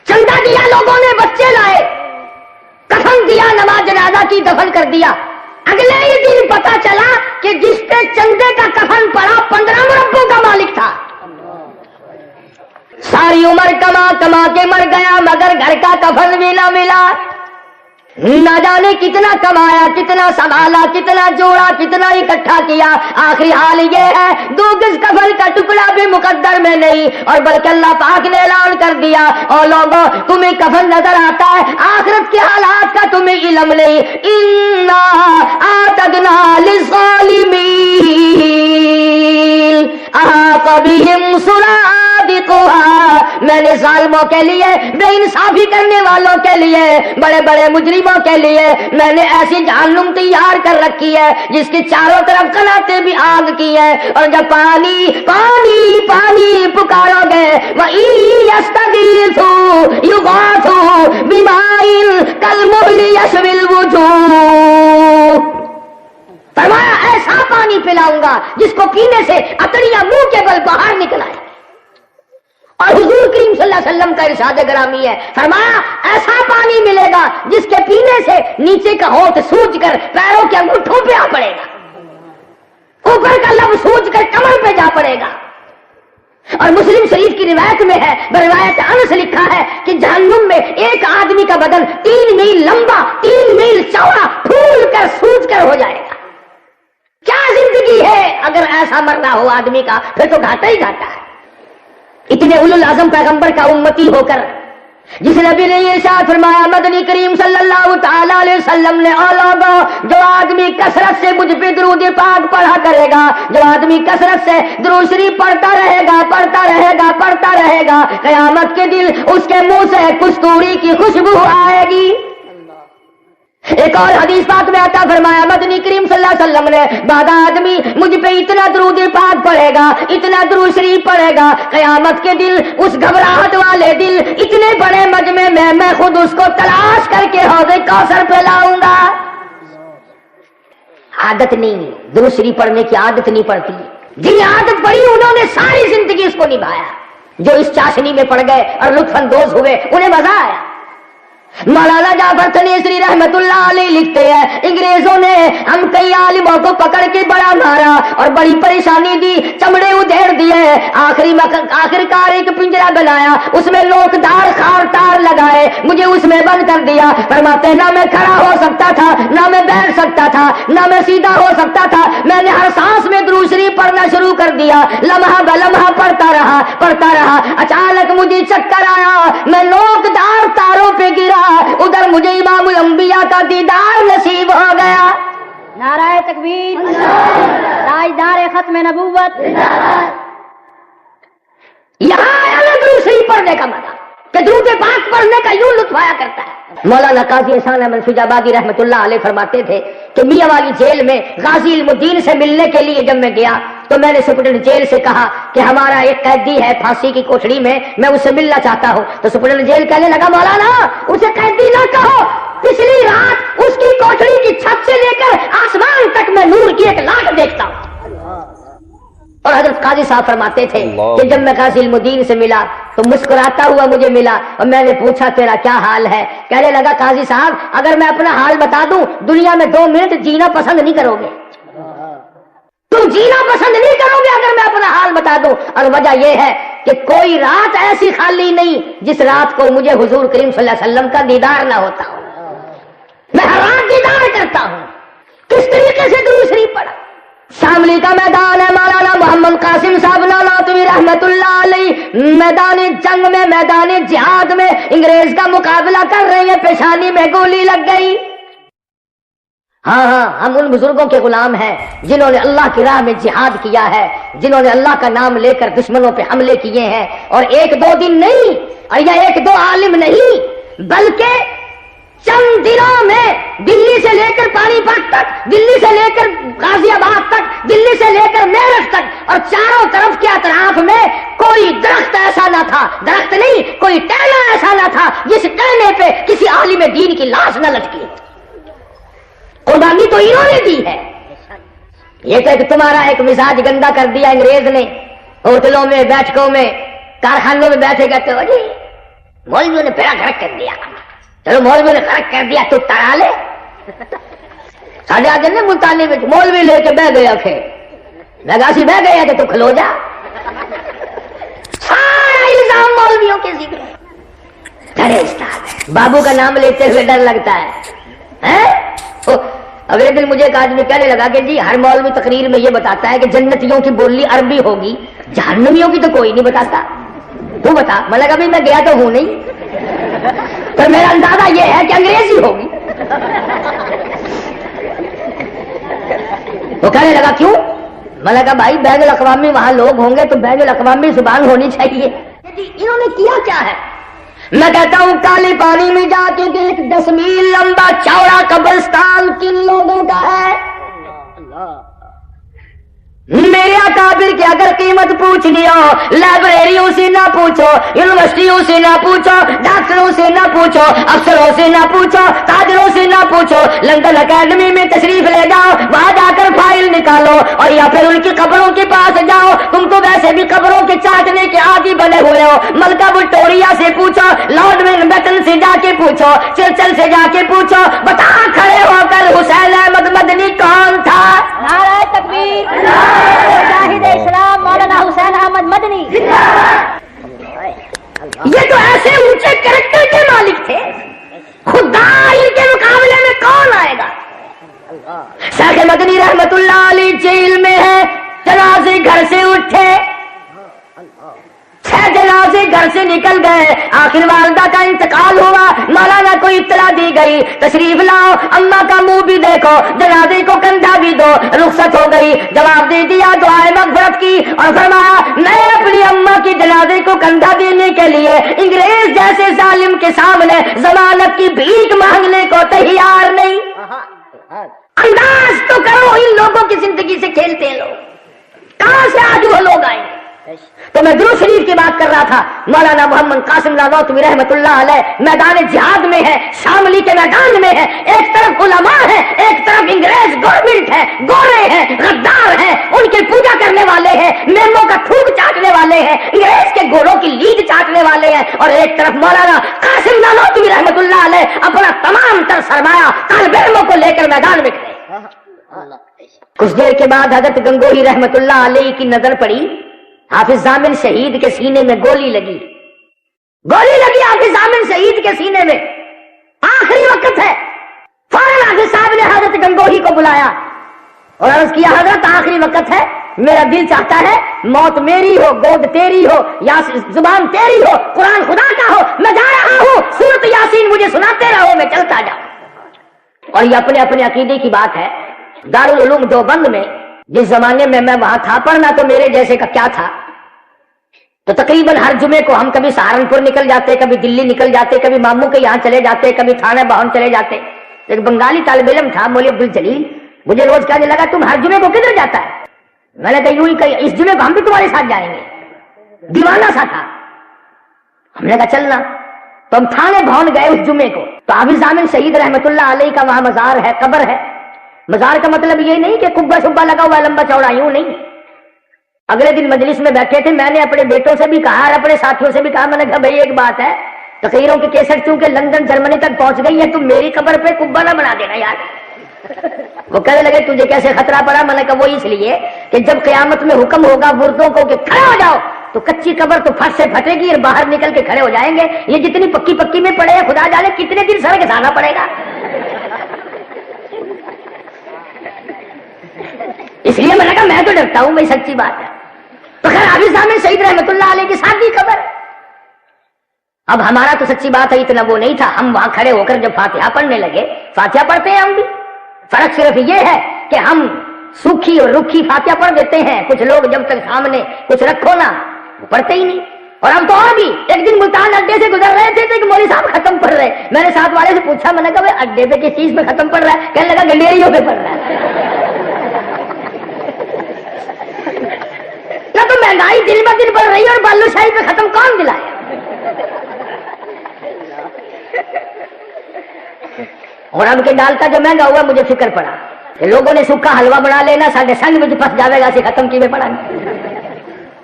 چندہ دیا لوگوں نے، بچے لائے، کفن دیا، نماز جنازہ کی، دفن کر دیا۔ اگلے ہی دن پتا چلا کہ جس پہ چندے کا کفن پڑا 15 مربوں کا مالک تھا۔ ساری عمر کما کما کے مر گیا مگر گھر کا کفن بھی نہ ملا، نہ جانے کتنا کمایا، کتنا سنبھالا، کتنا جوڑا، کتنا اکٹھا کیا، آخری حال یہ ہے 2 گز کفن کا ٹکڑا بھی مقدر میں نہیں، اور بلکہ اللہ پاک نے اعلان کر دیا اور لوگوں تمہیں کفن نظر آتا ہے، آخرت کے حالات کا تمہیں علم نہیں۔ انا اعتدنا للظالمین احاط بهم سرادقها، میں نے ظالموں کے لیے، بے انصافی کرنے والوں کے لیے، بڑے بڑے مجرموں کے لیے میں نے ایسی جہنم تیار کر رکھی ہے جس کی چاروں طرف قناتیں بھی آگ کی ہیں، اور جب پانی پانی پانی پکارو گے وَإِن يَسْتَغِيثُوا يُغَاثُوا بِمَاءٍ كَالْمُهْلِ يَشْوِي الْوُجُوهَ، فرمایا ایسا پانی پلاؤں گا جس کو پینے سے اتڑیاں منہ کے بل باہر نکل آئے۔ اور حضور کریم صلی اللہ علیہ وسلم کا ارشاد گرامی ہے، فرمایا ایسا پانی ملے گا جس کے پینے سے نیچے کا ہونٹ سوج کر پیروں کے انگوٹھوں پہ آ پڑے گا، اوپر کا لب سوج کر کمر پہ جا پڑے گا۔ اور مسلم شریف کی روایت میں ہے، بروایت انس لکھا ہے کہ جہنم میں ایک آدمی کا بدن 3 میل لمبا 3 میل چوڑا پھول کر سوج کر ہو جائے گا۔ کیا زندگی ہے اگر ایسا مرنا ہو آدمی کا، پھر تو گھاٹا ہی گھاٹا ہے۔ اتنے اولو العزم پیغمبر کا امتی ہو کر جس نبی نے یہ ارشاد فرمایا، مدنی کریم صلی اللہ تعالی علیہ وسلم نے، او لوگوں جو آدمی کثرت سے مجھ پہ درود پاک پڑھا کرے گا، جو آدمی کثرت سے درود شریف پڑھتا رہے گا پڑھتا رہے گا پڑھتا رہے گا، قیامت کے دن اس کے منہ سے کستوری کی خوشبو آئے گی۔ ایک اور حدیث پاک میں آتا فرمایا مدنی کریم صلی اللہ علیہ وسلم نے بعد آدمی مجھ پہ اتنا درود پاک پڑھے گا، اتنا درود شریف پڑھے گا، قیامت کے دن اس گھبراہٹ والے دل اتنے بڑے مجمع میں خود اس کو تلاش کر کے حوض کوثر پہ لاؤں گا۔ عادت نہیں، درود شریف پڑھنے کی عادت نہیں پڑتی، جن عادت پڑی انہوں نے ساری زندگی اس کو نبھایا، جو اس چاشنی میں پڑ گئے اور لطف اندوز ہوئے انہیں مزہ آیا۔ مولانا جعفر تنیسری رحمت اللہ علیہ لکھتے ہیں انگریزوں نے ہم کئی عالموں کو پکڑ کے بڑا مارا اور بڑی پریشانی دی، چمڑے ادھیڑ دیے، آخر کار ایک پنجرا بنایا، اس میں لوک دار خار تار لگائے، مجھے اس میں بند کر دیا۔ فرماتے نہ میں کھڑا ہو سکتا تھا، نہ میں بیٹھ سکتا تھا، نہ میں سیدھا ہو سکتا تھا، میں نے ہر سانس میں درود شریف پڑھنا شروع کر دیا، لمحہ بلمحہ پڑھتا رہا، اچانک مجھے چکر آیا، میں لوک دار تاروں پہ گرا، ادھر مجھے امام الانبیاء کا دیدار نصیب ہو گیا۔ نعرہ تکبیر، تاجدار ختم نبوت۔ یہاں آیا نا درود شریف پڑھنے کا مزہ کہ درود پاک پڑھنے کا یوں لطف آیا کرتا ہے۔ مولانا قاضی احسان احمد فیض آبادی رحمت اللہ علیہ فرماتے تھے کہ میاں والی جیل میں غازی علم الدین سے ملنے کے لیے جب میں گیا تو میں نے سپرنٹینڈنٹ جیل سے کہا کہ ہمارا ایک قیدی ہے پھانسی کی کوٹڑی میں اس سے ملنا چاہتا ہوں۔ تو سپرنٹینڈنٹ جیل کہنے لگا مولانا اسے قیدی نہ کہو، پچھلی رات اس کی کوٹڑی کی چھت سے لے کر آسمان تک میں نور کی ایک لاٹ دیکھتا ہوں۔ اور حضرت قاضی صاحب فرماتے تھے کہ جب میں غازی علم الدین سے ملا تو مسکراتا ہوا مجھے ملا اور میں نے پوچھا تیرا کیا حال ہے؟ کہنے لگا قاضی صاحب اگر میں اپنا حال بتا دوں دنیا میں 2 منٹ جینا پسند نہیں کرو گے، تم جینا پسند نہیں کرو گے اگر میں اپنا حال بتا دوں۔ اور وجہ یہ ہے کہ کوئی رات ایسی خالی نہیں جس رات کو مجھے حضور کریم صلی اللہ علیہ وسلم کا دیدار نہ ہوتا ہو، میں ہر رات دیدار کرتا ہوں۔ کس طریقے سے درود شریف پڑھا؟ شاملی کا میدان ہے، مولانا محمد قاسم صاحب نانوتوی رحمت اللہ علیہ میدان جنگ میں، میدان جہاد میں انگریز کا مقابلہ کر رہے ہیں، پیشانی میں گولی لگ گئی۔ ہاں ہم ان بزرگوں کے غلام ہیں جنہوں نے اللہ کی راہ میں جہاد کیا ہے، جنہوں نے اللہ کا نام لے کر دشمنوں پہ حملے کیے ہیں، اور 1-2 دن نہیں، اور یہ 1-2 عالم نہیں بلکہ چند دنوں میں دلی سے لے کر پانی پت تک، دلی سے لے کر غازی آباد تک، دلی سے لے کر میرٹھ تک، اور چاروں طرف کے اطراف میں کوئی درخت ایسا نہ تھا، درخت نہیں کوئی ٹہنا ایسا نہ تھا جس ٹہنے پہ کسی عالم دین کی لاش نہ لٹکی۔ قربانی تو انہوں نے دی ہے۔ یہ کہ تمہارا ایک مزاج گندا کر دیا انگریز نے، ہوٹلوں میں، بیٹھکوں میں، کارخانوں میں بیٹھے کہتے ہو جی مولویوں نے پیرا گھرک کر دیا، چلو مولوی نے فرق کر دیا تو تڑا لے۔ ساڈے آج نے ملتانی میں مولوی لے کے بہ گیا تھے، لگاسی بہ گیا کہ تو کھلو جا، سارا الزام مولویوں کے ذکر ہے۔ ڈرے استاد بابو کا نام لیتے ہوئے ڈر لگتا ہے۔ اگلے دن مجھے ایک آدمی کہنے لگا کہ جی ہر مولوی تقریر میں یہ بتاتا ہے کہ جنتیوں کی بولی عربی ہوگی، جہنمیوں کی تو کوئی نہیں بتاتا، تو بتا۔ میں لگا بھائی میں گیا تو ہوں نہیں، پر میرا اندازہ یہ ہے کہ انگریزی ہوگی۔ وہ کہنے لگا کیوں؟ میں نے کہا بھائی بین الاقوامی وہاں لوگ ہوں گے تو بین الاقوامی زبان ہونی چاہیے۔ انہوں نے کیا کیا ہے؟ میں کہتا ہوں کالے پانی میں جا کے ایک 10 میل لمبا چوڑا قبرستان کن لوگوں کا ہے؟ میرے اکابر کی اگر قیمت پوچھنی ہو، لائبریریوں سے نہ پوچھو، یونیورسٹیوں سے نہ پوچھو، ڈاکٹروں سے نہ پوچھو، افسروں سے نہ پوچھو، تاجروں سے نہ پوچھو، لندن اکیڈمی میں تشریف لے جاؤ، وہاں جا کر فائل نکالو، اور یا پھر ان کی قبروں کے پاس جاؤ۔ تم تو ویسے بھی قبروں کے چاٹنے کے عادی بنے ہوئے ہو۔ ملکہ وکٹوریہ سے پوچھو، لارڈ ماؤنٹ بیٹن سے جا کے پوچھو، چرچل سے جا کے پوچھو، بتا کھڑے ہو کر حسین احمد مدنی کون تھا؟ نعرہ تکبیر، مجاہد اسلام مولانا حسین احمد مدنی۔ یہ تو ایسے اونچے کریکٹر کے مالک تھے، خدا ان کے مقابلے میں کون آئے گا؟ شیخ مدنی رحمت اللہ علیہ جیل میں ہے، جنازے گھر سے اٹھے، 6 جنازے گھر سے نکل گئے. آخر والدہ کا انتقال ہوا, مولانا کو اطلاع دی گئی تشریف لاؤ, اماں کا منہ بھی دیکھو, جنازے کو کندھا بھی دو. رخصت ہو گئی, جواب دے دیا, دعائے مغفرت کی اور فرمایا میں اپنی اماں کی جنازے کو کندھا دینے کے لیے انگریز جیسے ظالم کے سامنے ضمانت کی بھیک مانگنے کو تیار نہیں. انداز تو کرو, ان لوگوں کی زندگی سے کھیلتے ہیں لوگ. کہاں سے آج وہ لوگ آئے؟ تو میں درود شریف کی بات کر رہا تھا. مولانا محمد قاسم نانوتوی رحمۃ اللہ علیہ میدان جہاد میں ہے, شاملی کے میدان میں ہے. ایک طرف علماء ہے, ایک طرف انگریز گورنمنٹ ہے, گورے ہیں, غدار ہیں, ان کی پوجا کرنے والے ہیں, میموں کا تھوک چاٹنے والے ہیں, انگریز کے گوروں کی لیڈ چاٹنے والے ہیں. اور ایک طرف مولانا قاسم نانوتوی رحمۃ اللہ علیہ اپنا تمام تر سرمایہ طالب علموں کو لے کر میدان میں کھڑے. کچھ دیر کے بعد حضرت گنگوہی رحمۃ اللہ علیہ کی نظر پڑی, حافظ ضامن شہید کے سینے میں گولی لگی. حافظ ضامن شہید کے سینے میں, آخری وقت ہے. فوراً حافظ صاحب نے حضرت گنگوہی کو بلایا اور عرض کیا حضرت آخری وقت ہے, میرا دل چاہتا ہے موت میری ہو, گود تیری ہو, یا زبان تیری ہو, قرآن خدا کا ہو, میں جا رہا ہوں, سورۃ یاسین مجھے سناتے رہو, میں چلتا جاؤں. اور یہ اپنے اپنے عقیدے کی بات ہے. دارالعلوم دیوبند میں جس زمانے میں وہاں تھا, پڑھنا تو میرے جیسے کا کیا تھا, تو تقریباً ہر جمعے کو ہم کبھی سہارنپور نکل جاتے, کبھی دلی نکل جاتے, کبھی ماموں کے یہاں چلے جاتے, کبھی تھانہ باہن چلے جاتے. ایک بنگالی طالب علم تھا مولوی عبد الجلیل, مجھے روز کہنے لگا تم ہر جمعے کو کدھر جاتا ہے؟ میں نے کہا یوں ہی کہ اس جمعے کو ہم بھی تمہارے ساتھ جائیں گے. دیوانہ سا تھا. ہم نے کہا چلنا. تو ہم تھانے بھون گئے اس جمعے کو. تو حافظ ضامن شہید رحمۃ اللہ علیہ کا وہاں مزار ہے, قبر ہے. مزار کا مطلب یہ نہیں کہ کبا شبا لگا ہوا لمبا چوڑا, یوں نہیں. اگلے دن مجلس میں بیٹھے تھے, میں نے اپنے بیٹوں سے بھی کہا اور اپنے ساتھیوں سے بھی کہا, میں نے کہا بھائی ایک بات ہے, تقریروں کی کیسٹ چونکہ لندن جرمنی تک پہنچ گئی ہے, تم میری قبر پہ کبا نہ بنا دینا یار. وہ کہنے لگے تجھے کیسے خطرہ پڑا؟ میں نے کہا وہ اس لیے کہ جب قیامت میں حکم ہوگا مردوں کو کہ کھڑے ہو جاؤ, تو کچی قبر تو پھٹ سے پھٹے گی اور باہر نکل کے کھڑے ہو جائیں گے. یہ جتنی پکی پکی میں پڑے ہیں خدا جانے کتنے دن سر گھسانا پڑے گا. اس لیے میں نے کہا میں تو ڈرتا ہوں, بھائی سچی بات ہے. تو خیر حافظ ضامن شہید رحمۃ اللہ علیہ کی سادی خبر. اب ہمارا تو سچی بات ہے اتنا وہ نہیں تھا. ہم وہاں کھڑے ہو کر جب فاتحہ پڑھنے لگے, فاتحہ پڑھتے ہیں ہم بھی, فرق صرف یہ ہے کہ ہم سوکھی اور رکھی فاتحہ پڑھ دیتے ہیں. کچھ لوگ جب تک سامنے کچھ رکھو نا وہ پڑھتے ہی نہیں. اور ہم تو اور بھی, ایک دن ملتان اڈے سے گزر رہے تھے تو ایک مولوی صاحب ختم پڑھ رہے. میں نے ساتھ والے سے پوچھا, میں نے کہا بھائی اڈے پہ کس چیز پہ ختم پڑھ رہا ہے؟ کہنے لگا گنڈیریوں پہ پڑھ رہا ہے. تو مہنگائی دن ب دن بڑھ رہی ہے اور بالو شاہی پہ ختم کون دلائے؟ اور اب کے ڈال کا جو مہنگا ہوا مجھے فکر پڑا کہ لوگوں نے سکھا حلوہ بنا لینا, ساڑھے سنگ میں پھنس جائے گا, اسے ختم کی میں پڑا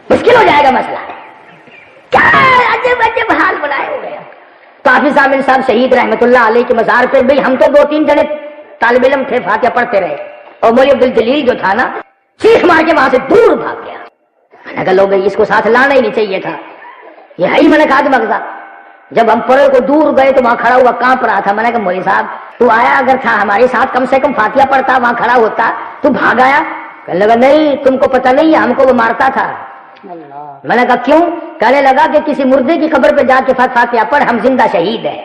مشکل ہو جائے گا مسئلہ. کیا عجب عجب حال بنائے ہوئے. تو حافظ ضامن صاحب شہید رحمۃ اللہ علیہ کے مزار پہ بھائی ہم تو 2-3 جنے طالب علم تھے, فاتحہ پڑھتے رہے. اور مولوی عبد الجلیل جو تھا نا, چیخ مار کے وہاں سے دور بھاگ گیا. میں نے کہا لوگ اس کو ساتھ لانا ہی نہیں چاہیے تھا, یہ ہے ہی میں نے کہا مغزہ. جب ہم پڑے کو دور گئے تو وہاں کھڑا ہوا کانپ رہا تھا. میں نے کہا مولوی صاحب تو آیا اگر تھا ہمارے ساتھ کم سے کم فاتحہ پڑھتا, وہاں کھڑا ہوتا, تو بھاگ آیا. کہنے لگا نہیں تم کو پتہ نہیں ہے, ہم کو وہ مارتا تھا. میں نے کہا کیوں؟ کہنے لگا کہ کسی مردے کی قبر پہ جا کے فاتحہ پڑھ, ہم زندہ شہید ہیں.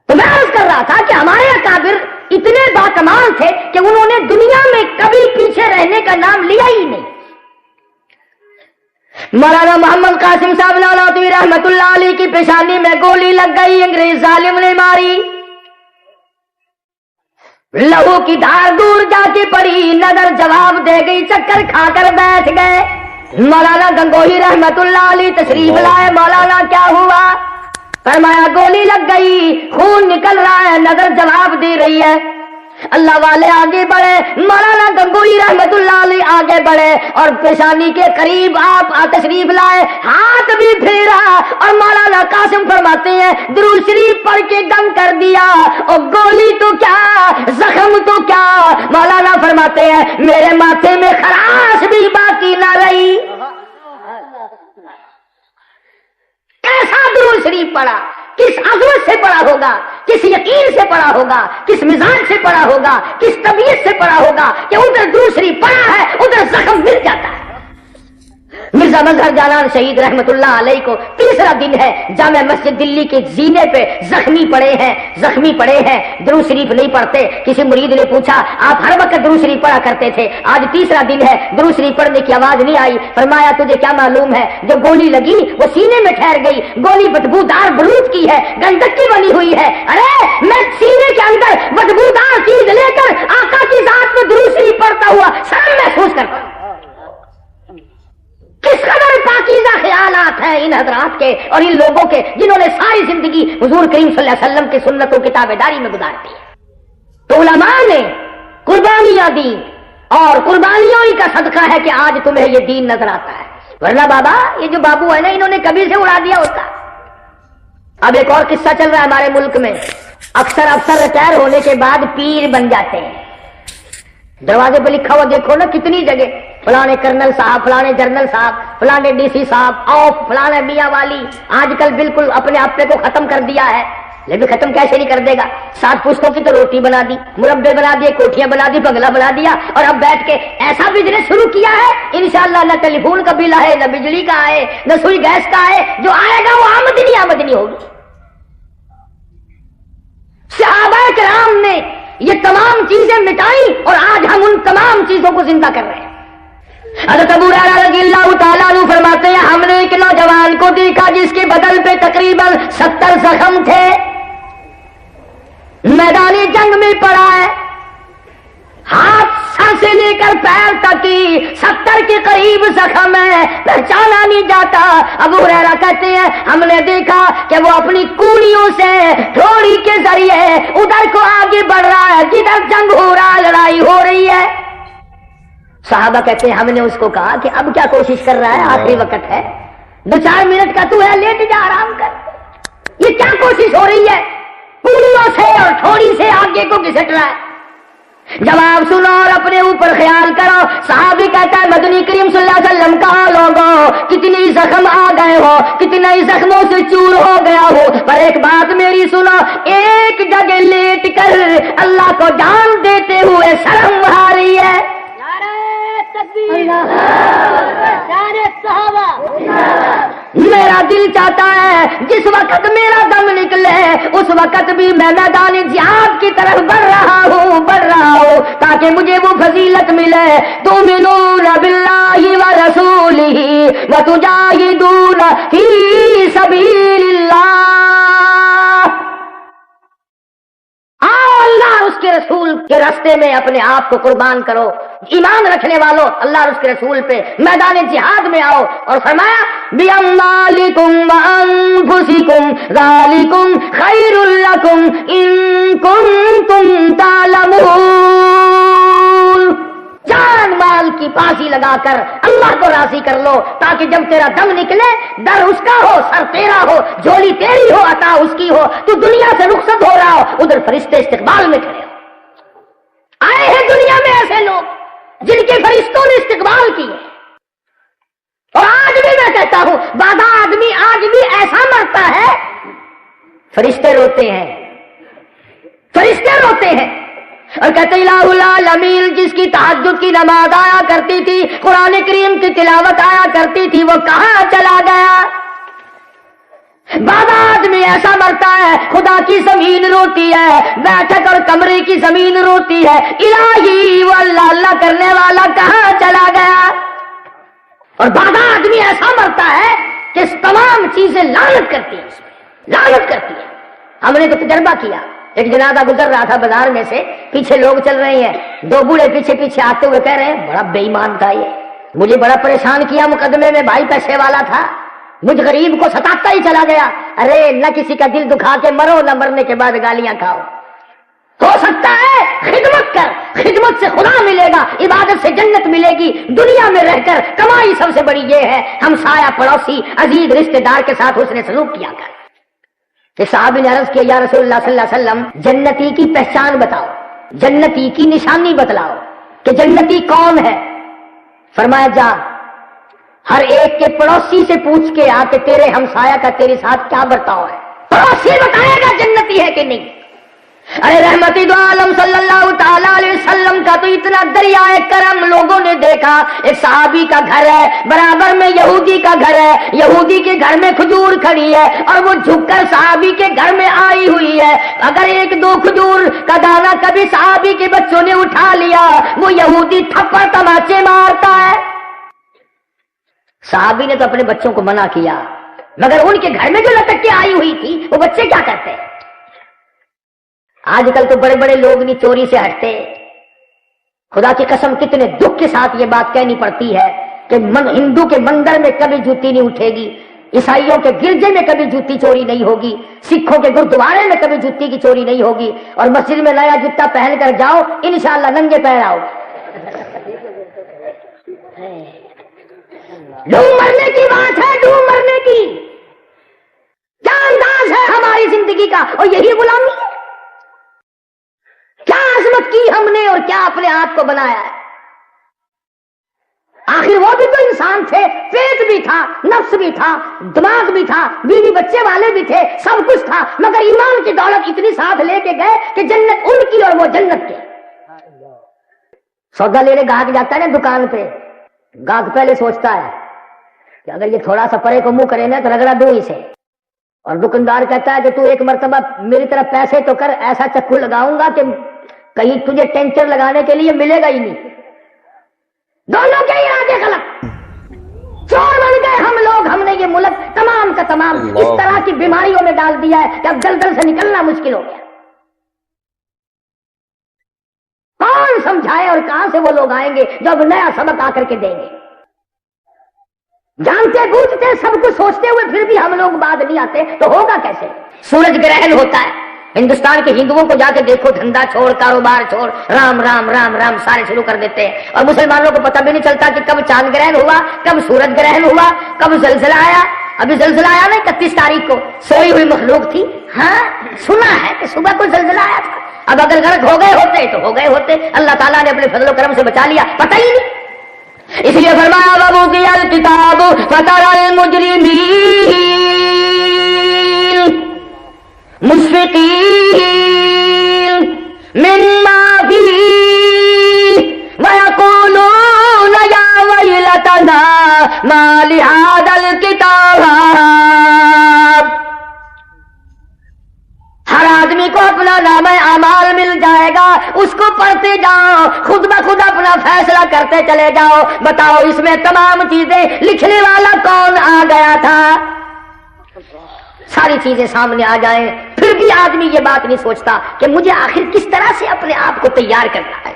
تو میں عرض کر رہا تھا کہ ہمارے اکابر اتنے باکمال تھے کہ انہوں نے دنیا میں کبھی پیچھے رہنے کا نام لیا ہی نہیں. مولانا محمد قاسم صاحب نانوتوی رحمۃ اللہ علیہ کی پیشانی میں گولی لگ گئی, انگریز ظالم نے ماری. لہو کی دھار دور جا کے پڑی, نظر جواب دے گئی, چکر کھا کر بیٹھ گئے. مولانا گنگوہی رحمۃ اللہ علیہ تشریف لائے. مولانا کیا ہوا؟ فرمایا گولی لگ گئی, خون نکل رہا ہے, نظر جواب دے رہی ہے. اللہ والے آگے بڑھے, مولانا گنگوہی رحمت اللہ علیہ آگے بڑھے اور پیشانی کے قریب آپ تشریف لائے, ہاتھ بھی پھیرا اور مولانا قاسم فرماتے ہیں درود شریف پڑھ کے دم کر دیا. اور گولی تو کیا, زخم تو کیا, مولانا فرماتے ہیں میرے ماتھے میں خراش بھی باقی نہ رہی. کیسا درود شریف پڑھا, کس عظمت سے پڑھا ہوگا, کس یقین سے پڑھا ہوگا, کس مزاج سے پڑھا ہوگا, کس طبیعت سے پڑھا ہوگا کہ ادھر درود شریف پڑھا ہے ادھر زخم مل جاتا ہے. مرزا مظہر جانان شہید رحمت اللہ علیہ کو تیسرا دن ہے، جامع مسجد دلی کے زینے پہ زخمی پڑے ہیں، درود شریف نہیں پڑھتے۔ کسی مرید نے پوچھا آپ ہر وقت درود شریف پڑھا کرتے تھے، آج تیسرا دن ہے درود شریف پڑھنے کی آواز نہیں آئی۔ فرمایا تجھے کیا معلوم ہے، جو گولی لگی وہ سینے میں ٹھہر گئی، گولی بدبودار بلوط کی ہے، گندک کی بنی ہوئی ہے۔ ارے میں سینے کے اندر بدبودار چیز لے کر آقا کی ذات میں درود شریف پڑھتا ہوا شرم محسوس کرتا ہوں۔ کس قدر پاکیزہ خیالات ہیں ان حضرات کے اور ان لوگوں کے جنہوں نے ساری زندگی حضور کریم صلی اللہ علیہ وسلم کی سنتوں کی تابعداری میں گزار دی۔ تو علماء نے قربانیاں دی اور قربانیوں ہی کا صدقہ ہے کہ آج تمہیں یہ دین نظر آتا ہے، ورنہ بابا یہ جو بابو ہے نا انہوں نے کبھی سے اڑا دیا ہوتا۔ اب ایک اور قصہ چل رہا ہے ہمارے ملک میں، اکثر افسر ریٹائر ہونے کے بعد پیر بن جاتے ہیں۔ دروازے پہ لکھا ہوا دیکھو نا کتنی جگہ، فلانے کرنل صاحب، فلانے جنرل صاحب، فلانے ڈی سی صاحب، آف فلانے میاں والی۔ آج کل بالکل اپنے آپ کو ختم کر دیا ہے، لیکن ختم کیسے نہیں کر دے گا؟ 7 پشتوں کی تو روٹی بنا دی، مربے بنا دیے، کوٹھیاں بنا دی، بنگلہ بنا دیا، اور اب بیٹھ کے ایسا بزنس شروع کیا ہے انشاءاللہ نہ ٹیلی فون کا بل آئے، نہ بجلی کا آئے، نہ سوئی گیس کا آئے، جو آئے گا وہ آمدنی ہوگی۔ صحابہ کرام نے یہ تمام چیزیں مٹائی اور آج ہم ان تمام چیزوں کو زندہ کر رہے ہیں۔ حضرت ابو ہریرہ رضی اللہ تعالیٰ عنہ فرماتے ہیں ہم نے ایک نوجوان کو دیکھا جس کے بدن پہ تقریباً 70 زخم تھے، میدانی جنگ میں پڑا ہے، ہاتھ سر سے لے کر پیر تک کی 70 کے قریب زخم ہے، پہچانا نہیں جاتا۔ ابو ہریرہ کہتے ہیں ہم نے دیکھا کہ وہ اپنی کوڑیوں سے ڈھوڑی کے ذریعے ادھر کو آگے بڑھ رہا ہے جدھر جنگ ہو رہا ہے، لڑائی ہو رہی ہے۔ صحابہ کہتے ہیں ہم نے اس کو کہا کہ اب کیا کوشش کر رہا ہے، آخری وقت ہے، 2-4 منٹ کا تو ہے، لیٹ جا آرام کر۔ یہ کیا کوشش ہو رہی ہے؟ کوڑیوں سے اور ٹھوڑی سے آگے کو گھسٹ رہا ہے۔ جواب سنو اور اپنے اوپر خیال کرو۔ صحابی کہتا ہے مدنی کریم صلی اللہ علیہ وسلم کہا لوگوں کتنی زخم آ گئے ہو، کتنے زخموں سے چور ہو گیا ہو، پر ایک بات میری سنو، ایک جگہ لیٹ کر اللہ کو جان دیتے ہوئے شرم آ رہی ہے۔ میرا دل چاہتا ہے جس وقت میرا دم نکلے اس وقت بھی میں میدان جہاد کی طرف بڑھ رہا ہوں تاکہ مجھے وہ فضیلت ملے۔ تؤمنون باللہ ورسولہ وتجاہدون فی سبیل اللہ، اللہ اور اس کے رسول کے راستے میں اپنے آپ کو قربان کرو۔ ایمان رکھنے والوں اللہ اور اس کے رسول پہ میدان جہاد میں آؤ، اور فرمایا بِأَمْوَالِكُمْ وَأَنفُسِكُمْ ذَلِكُمْ خَيْرٌ لَكُمْ إِن كُنتُمْ تَعْلَمُونَ۔ جان مال کی بازی لگا کر اللہ کو راضی کر لو تاکہ جب تیرا دم نکلے در اس کا ہو، سر تیرا ہو، جھولی تیری ہو، عطا اس کی ہو، تو دنیا سے رخصت ہو رہا ہو، ادھر فرشتے استقبال میں کھڑے ہو۔ آئے ہیں دنیا میں ایسے لوگ جن کے فرشتوں نے استقبال کیے، اور آج بھی میں کہتا ہوں بعض آدمی آج بھی ایسا مرتا ہے فرشتے روتے ہیں اور کہتے الہ العالمین جس کی تہجد کی نماز آیا کرتی تھی، قرآن کریم کی تلاوت آیا کرتی تھی، وہ کہاں چلا گیا؟ بعض آدمی ایسا مرتا ہے خدا کی زمین روتی ہے، بیٹھک اور کمرے کی زمین روتی ہے، الہی وہ اللہ اللہ کرنے والا کہاں چلا گیا؟ اور بعض آدمی ایسا مرتا ہے کہ تمام چیزیں لعنت کرتی ہیں، ہم نے تو تجربہ کیا۔ ایک جنازہ گزر رہا تھا بازار میں سے، پیچھے لوگ چل رہے ہیں، 2 بوڑھے پیچھے آتے ہوئے کہہ رہے ہیں بڑا بے ایمان تھا یہ، مجھے بڑا پریشان کیا مقدمے میں، بھائی پیسے والا تھا، مجھ غریب کو ستاتا ہی چلا گیا۔ ارے نہ کسی کا دل دکھا کے مرو، نہ مرنے کے بعد گالیاں کھاؤ۔ ہو سکتا ہے خدمت کر، خدمت سے خدا ملے گا، عبادت سے جنت ملے گی۔ دنیا میں رہ کر کمائی سب سے بڑی یہ ہے ہم سایہ پڑوسی عزیز رشتہ دار کے ساتھ حسن سلوک کیا کر۔ کہ صحابی نے عرض کیا یا رسول اللہ صلی اللہ علیہ وسلم جنتی کی پہچان بتاؤ، جنتی کی نشانی بتلاؤ کہ جنتی کون ہے؟ فرمایا جا ہر ایک کے پڑوسی سے پوچھ کے آ کہ تیرے ہمسایہ کا تیرے ساتھ کیا برتاؤ ہے، پڑوسی بتائے گا جنتی ہے کہ نہیں۔ ارے رحمتی دو عالم صلی اللہ تعالی علیہ وسلم کا تو اتنا دریائے کرم لوگوں نے دیکھا. ایک صحابی کا گھر ہے, برابر میں یہودی کا گھر ہے, یہودی کے گھر میں کھجور کھڑی ہے اور وہ جھک کر صحابی کے گھر میں آئی ہوئی ہے. اگر ایک دو کھجور کا دانہ کبھی صحابی کے بچوں نے اٹھا لیا, وہ یہودی تھپڑ تماچے مارتا ہے. صحابی نے تو اپنے بچوں کو منع کیا, مگر ان کے گھر میں جو لٹک کے آئی ہوئی تھی وہ بچے کیا کرتے؟ آج کل تو بڑے بڑے لوگ نہیں چوری سے ہٹتے. خدا کی قسم کتنے دکھ کے ساتھ یہ بات کہنی پڑتی ہے کہ ہندو کے مندر میں کبھی جوتی نہیں اٹھے گی, عیسائیوں کے گرجے میں کبھی جوتی چوری نہیں ہوگی, سکھوں کے گردوارے میں کبھی جوتی کی چوری نہیں ہوگی, اور مسجد میں نیا جوتا پہن کر جاؤ انشاءاللہ ننگے پیر آؤ. ڈوب مرنے کی بات ہے, ڈوب مرنے کی. کیا انداز ہے ہماری زندگی کا, اور یہی غلامی ہے. کیا عظمت کی ہم نے اور کیا اپنے آپ کو بنایا ہے. آخر وہ بھی تو انسان تھے, پیٹ بھی تھا, نفس بھی تھا, دماغ بھی تھا, بیوی بچے والے بھی تھے, سب کچھ تھا, مگر ایمان کی دولت اتنی ساتھ لے کے گئے کہ جنت ان کی اور وہ جنت کے. سودا لینے گاہک جاتا ہے نا دکان پہ, گاہک پہلے سوچتا ہے کہ اگر یہ تھوڑا سا پرے کو منہ کرے نا تو رگڑا دو اسے, اور دکاندار کہتا ہے کہ تو ایک مرتبہ میری طرف پیسے تو کر, ایسا چکو لگاؤں گا کہ کہیں تجھے ٹینچر لگانے کے لیے ملے گا ہی نہیں. دونوں کے ارادے غلط. چور بن گئے ہم لوگ, ہم نے یہ ملک تمام کا تمام اس طرح کی بیماریوں میں ڈال دیا ہے کہ اب دلدل سے نکلنا مشکل ہو گیا. کون سمجھائے اور کہاں سے وہ لوگ آئیں گے جو اب نیا سبق آ کر کے دیں گے. جانتے بوجھتے سب کچھ سوچتے ہوئے پھر بھی ہم لوگ بعد نہیں آتے تو ہوگا کیسے؟ سورج گرہن ہوتا ہے, ہندوستان کے ہندوؤں کو جا کے دیکھو, دھندا چھوڑ, کاروبار چھوڑ, رام رام رام رام سارے شروع کر دیتے ہیں, اور مسلمانوں کو پتہ بھی نہیں چلتا کہ کب چاند گرہن ہوا, کب سورج گرہن ہوا, کب زلزلہ آیا. ابھی زلزلہ آیا نا 31 تاریخ کو, سوئی ہوئی مخلوق تھی, ہاں سنا ہے کہ صبح کو زلزلہ آیا تھا. اب اگر غرق ہو گئے ہوتے تو ہو گئے ہوتے, اللہ تعالیٰ نے اپنے فضل و کرم سے بچا لیا, پتہ ہی نہیں. اس لیے فرمایا وَوُضِعَ الْكِتَابُ فَتَرَى الْمُجْرِمِينَ مُشْفِقِينَ مِمَّا فِيهِ وَيَقُولُونَ يَا وَيْلَتَنَا مَا لِهَذَا الْكِتَابِ. ہر آدمی کو اپنا نامہ اعمال مل جائے گا, اس کو پڑھتے جاؤ, خود بخود اپنا فیصلہ کرتے چلے جاؤ. بتاؤ اس میں تمام چیزیں لکھنے والا کون آ گیا تھا؟ ساری چیزیں سامنے آ جائیں, پھر بھی آدمی یہ بات نہیں سوچتا کہ مجھے آخر کس طرح سے اپنے آپ کو تیار کرنا ہے.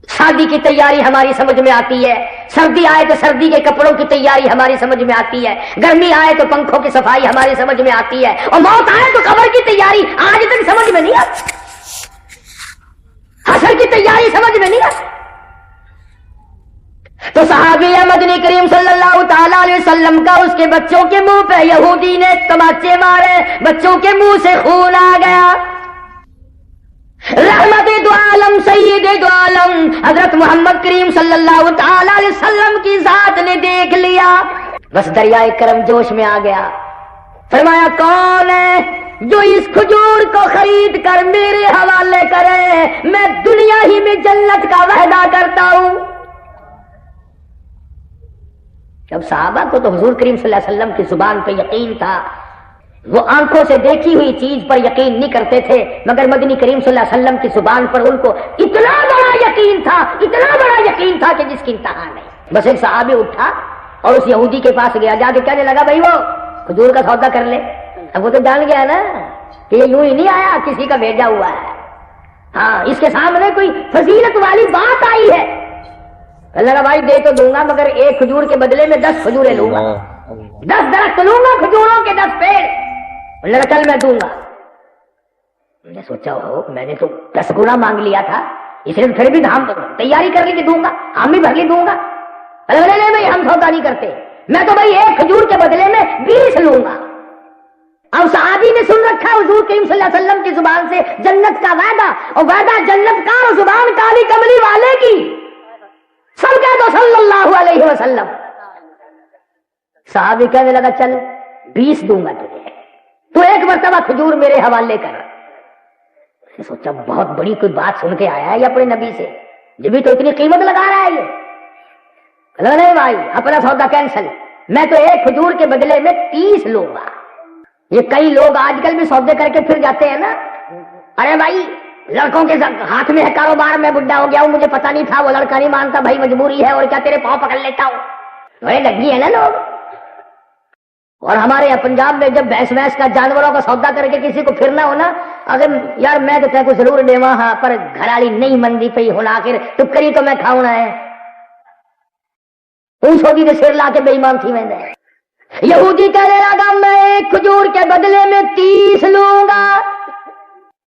شادی کی تیاری ہماری سمجھ میں آتی ہے, سردی آئے تو سردی کے کپڑوں کی تیاری ہماری سمجھ میں آتی ہے, گرمی آئے تو پنکھوں کی صفائی ہماری سمجھ میں آتی ہے, اور موت آئے تو قبر کی تیاری آج تک سمجھ میں نہیں آتی, حشر کی تیاری سمجھ میں نہیں آتی. تو صحابی مدنی کریم صلی اللہ تعالی علیہ وسلم کا اس کے بچوں کے منہ پہ یہودی نے تماچے مارے, بچوں کے منہ سے خون آ گیا. رحمت دو عالم سید دو عالم حضرت محمد کریم صلی اللہ تعالی علیہ وسلم کی ذات نے دیکھ لیا, بس دریائے کرم جوش میں آ گیا. فرمایا کون ہے جو اس کھجور کو خرید کر میرے حوالے کرے, میں دنیا ہی میں جنت کا وعدہ کرتا ہوں. جب صحابہ کو تو حضور کریم صلی اللہ علیہ وسلم کی زبان پہ یقین تھا, وہ آنکھوں سے دیکھی ہوئی چیز پر یقین نہیں کرتے تھے, مگر مدنی کریم صلی اللہ علیہ وسلم کی زبان پر ان کو اتنا بڑا یقین تھا, اتنا بڑا یقین تھا کہ جس کی انتہا نہیں. بس ایک صحابی اٹھا اور اس یہودی کے پاس گیا, جا کے کہنے لگا بھائی وہ کھجور کا سودا کر لے. اب وہ تو جان گیا نا کہ یہ یوں ہی نہیں آیا, کسی کا بھیجا ہوا ہے. ہاں اس کے سامنے کوئی فضیلت والی بات آئی ہے. اللہ کا بھائی دے تو دوں گا, مگر ایک کھجور کے بدلے میں 10 کھجوریں لوں گا, 10 درخت لوں گا, کھجوروں کے 10 پیڑ. اللہ کا کل میں دوں گا. میں نے سوچا ہو میں نے تو 10 گنا مانگ لیا تھا, اس لیے پھر بھی ہم تیاری کر لی کہ دوں گا, ہم بھی بھر لی دوں گا. نہیں بھائی ہم سودا نہیں کرتے, میں تو بھائی ایک کھجور کے بدلے میں 20 لوں گا. اب صحابی نے سن رکھا حضور کریم صلی اللہ علیہ وسلم کی زبان سے جنت کا وعدہ, اور وعدہ جنت کا اور زبان کالی کملی والے کی. سب کہہ دو صلی اللہ علیہ وسلم. صحابی کہنے لگا چل 20 دوں گا تجھے, تو ایک مرتبہ کھجور میرے حوالے کر. سوچا بہت بڑی کوئی بات سن کے آیا ہے یہ اپنے نبی سے، جو بھی تو اتنی قیمت لگا رہا ہے یہ. نہیں بھائی اپنا سودا کینسل، میں تو ایک کھجور کے بدلے میں 30 لوں گا. یہ کئی لوگ آج کل بھی سودے کر کے پھر جاتے ہیں نا، ارے بھائی لڑکوں کے ہاتھ میں ہے کاروبار، میں بڈھا ہو گیا ہوں مجھے پتا نہیں تھا، وہ لڑکا نہیں مانتا بھائی مجبوری ہے، اور کیا تیرے پاؤں پکڑ لیتا ہوں. بڑے لگی ہے نا لوگ. اور ہمارے یہاں پنجاب میں جب بھینس وینس کا جانوروں کا سودا کر کے کسی کو پھرنا ہونا، اگر یار میں تو تیرے کو ضرور دے وہاں پر گھر والی نہیں مندی پئی ہونا، آخر ٹکری تو میں کھاؤں ہے. اون چھوٹی کے سر لا کے بے ایمان تھی میں نے. یہودی کہنے لگا میں ایک کھجور کے بدلے میں 30 لوں گا.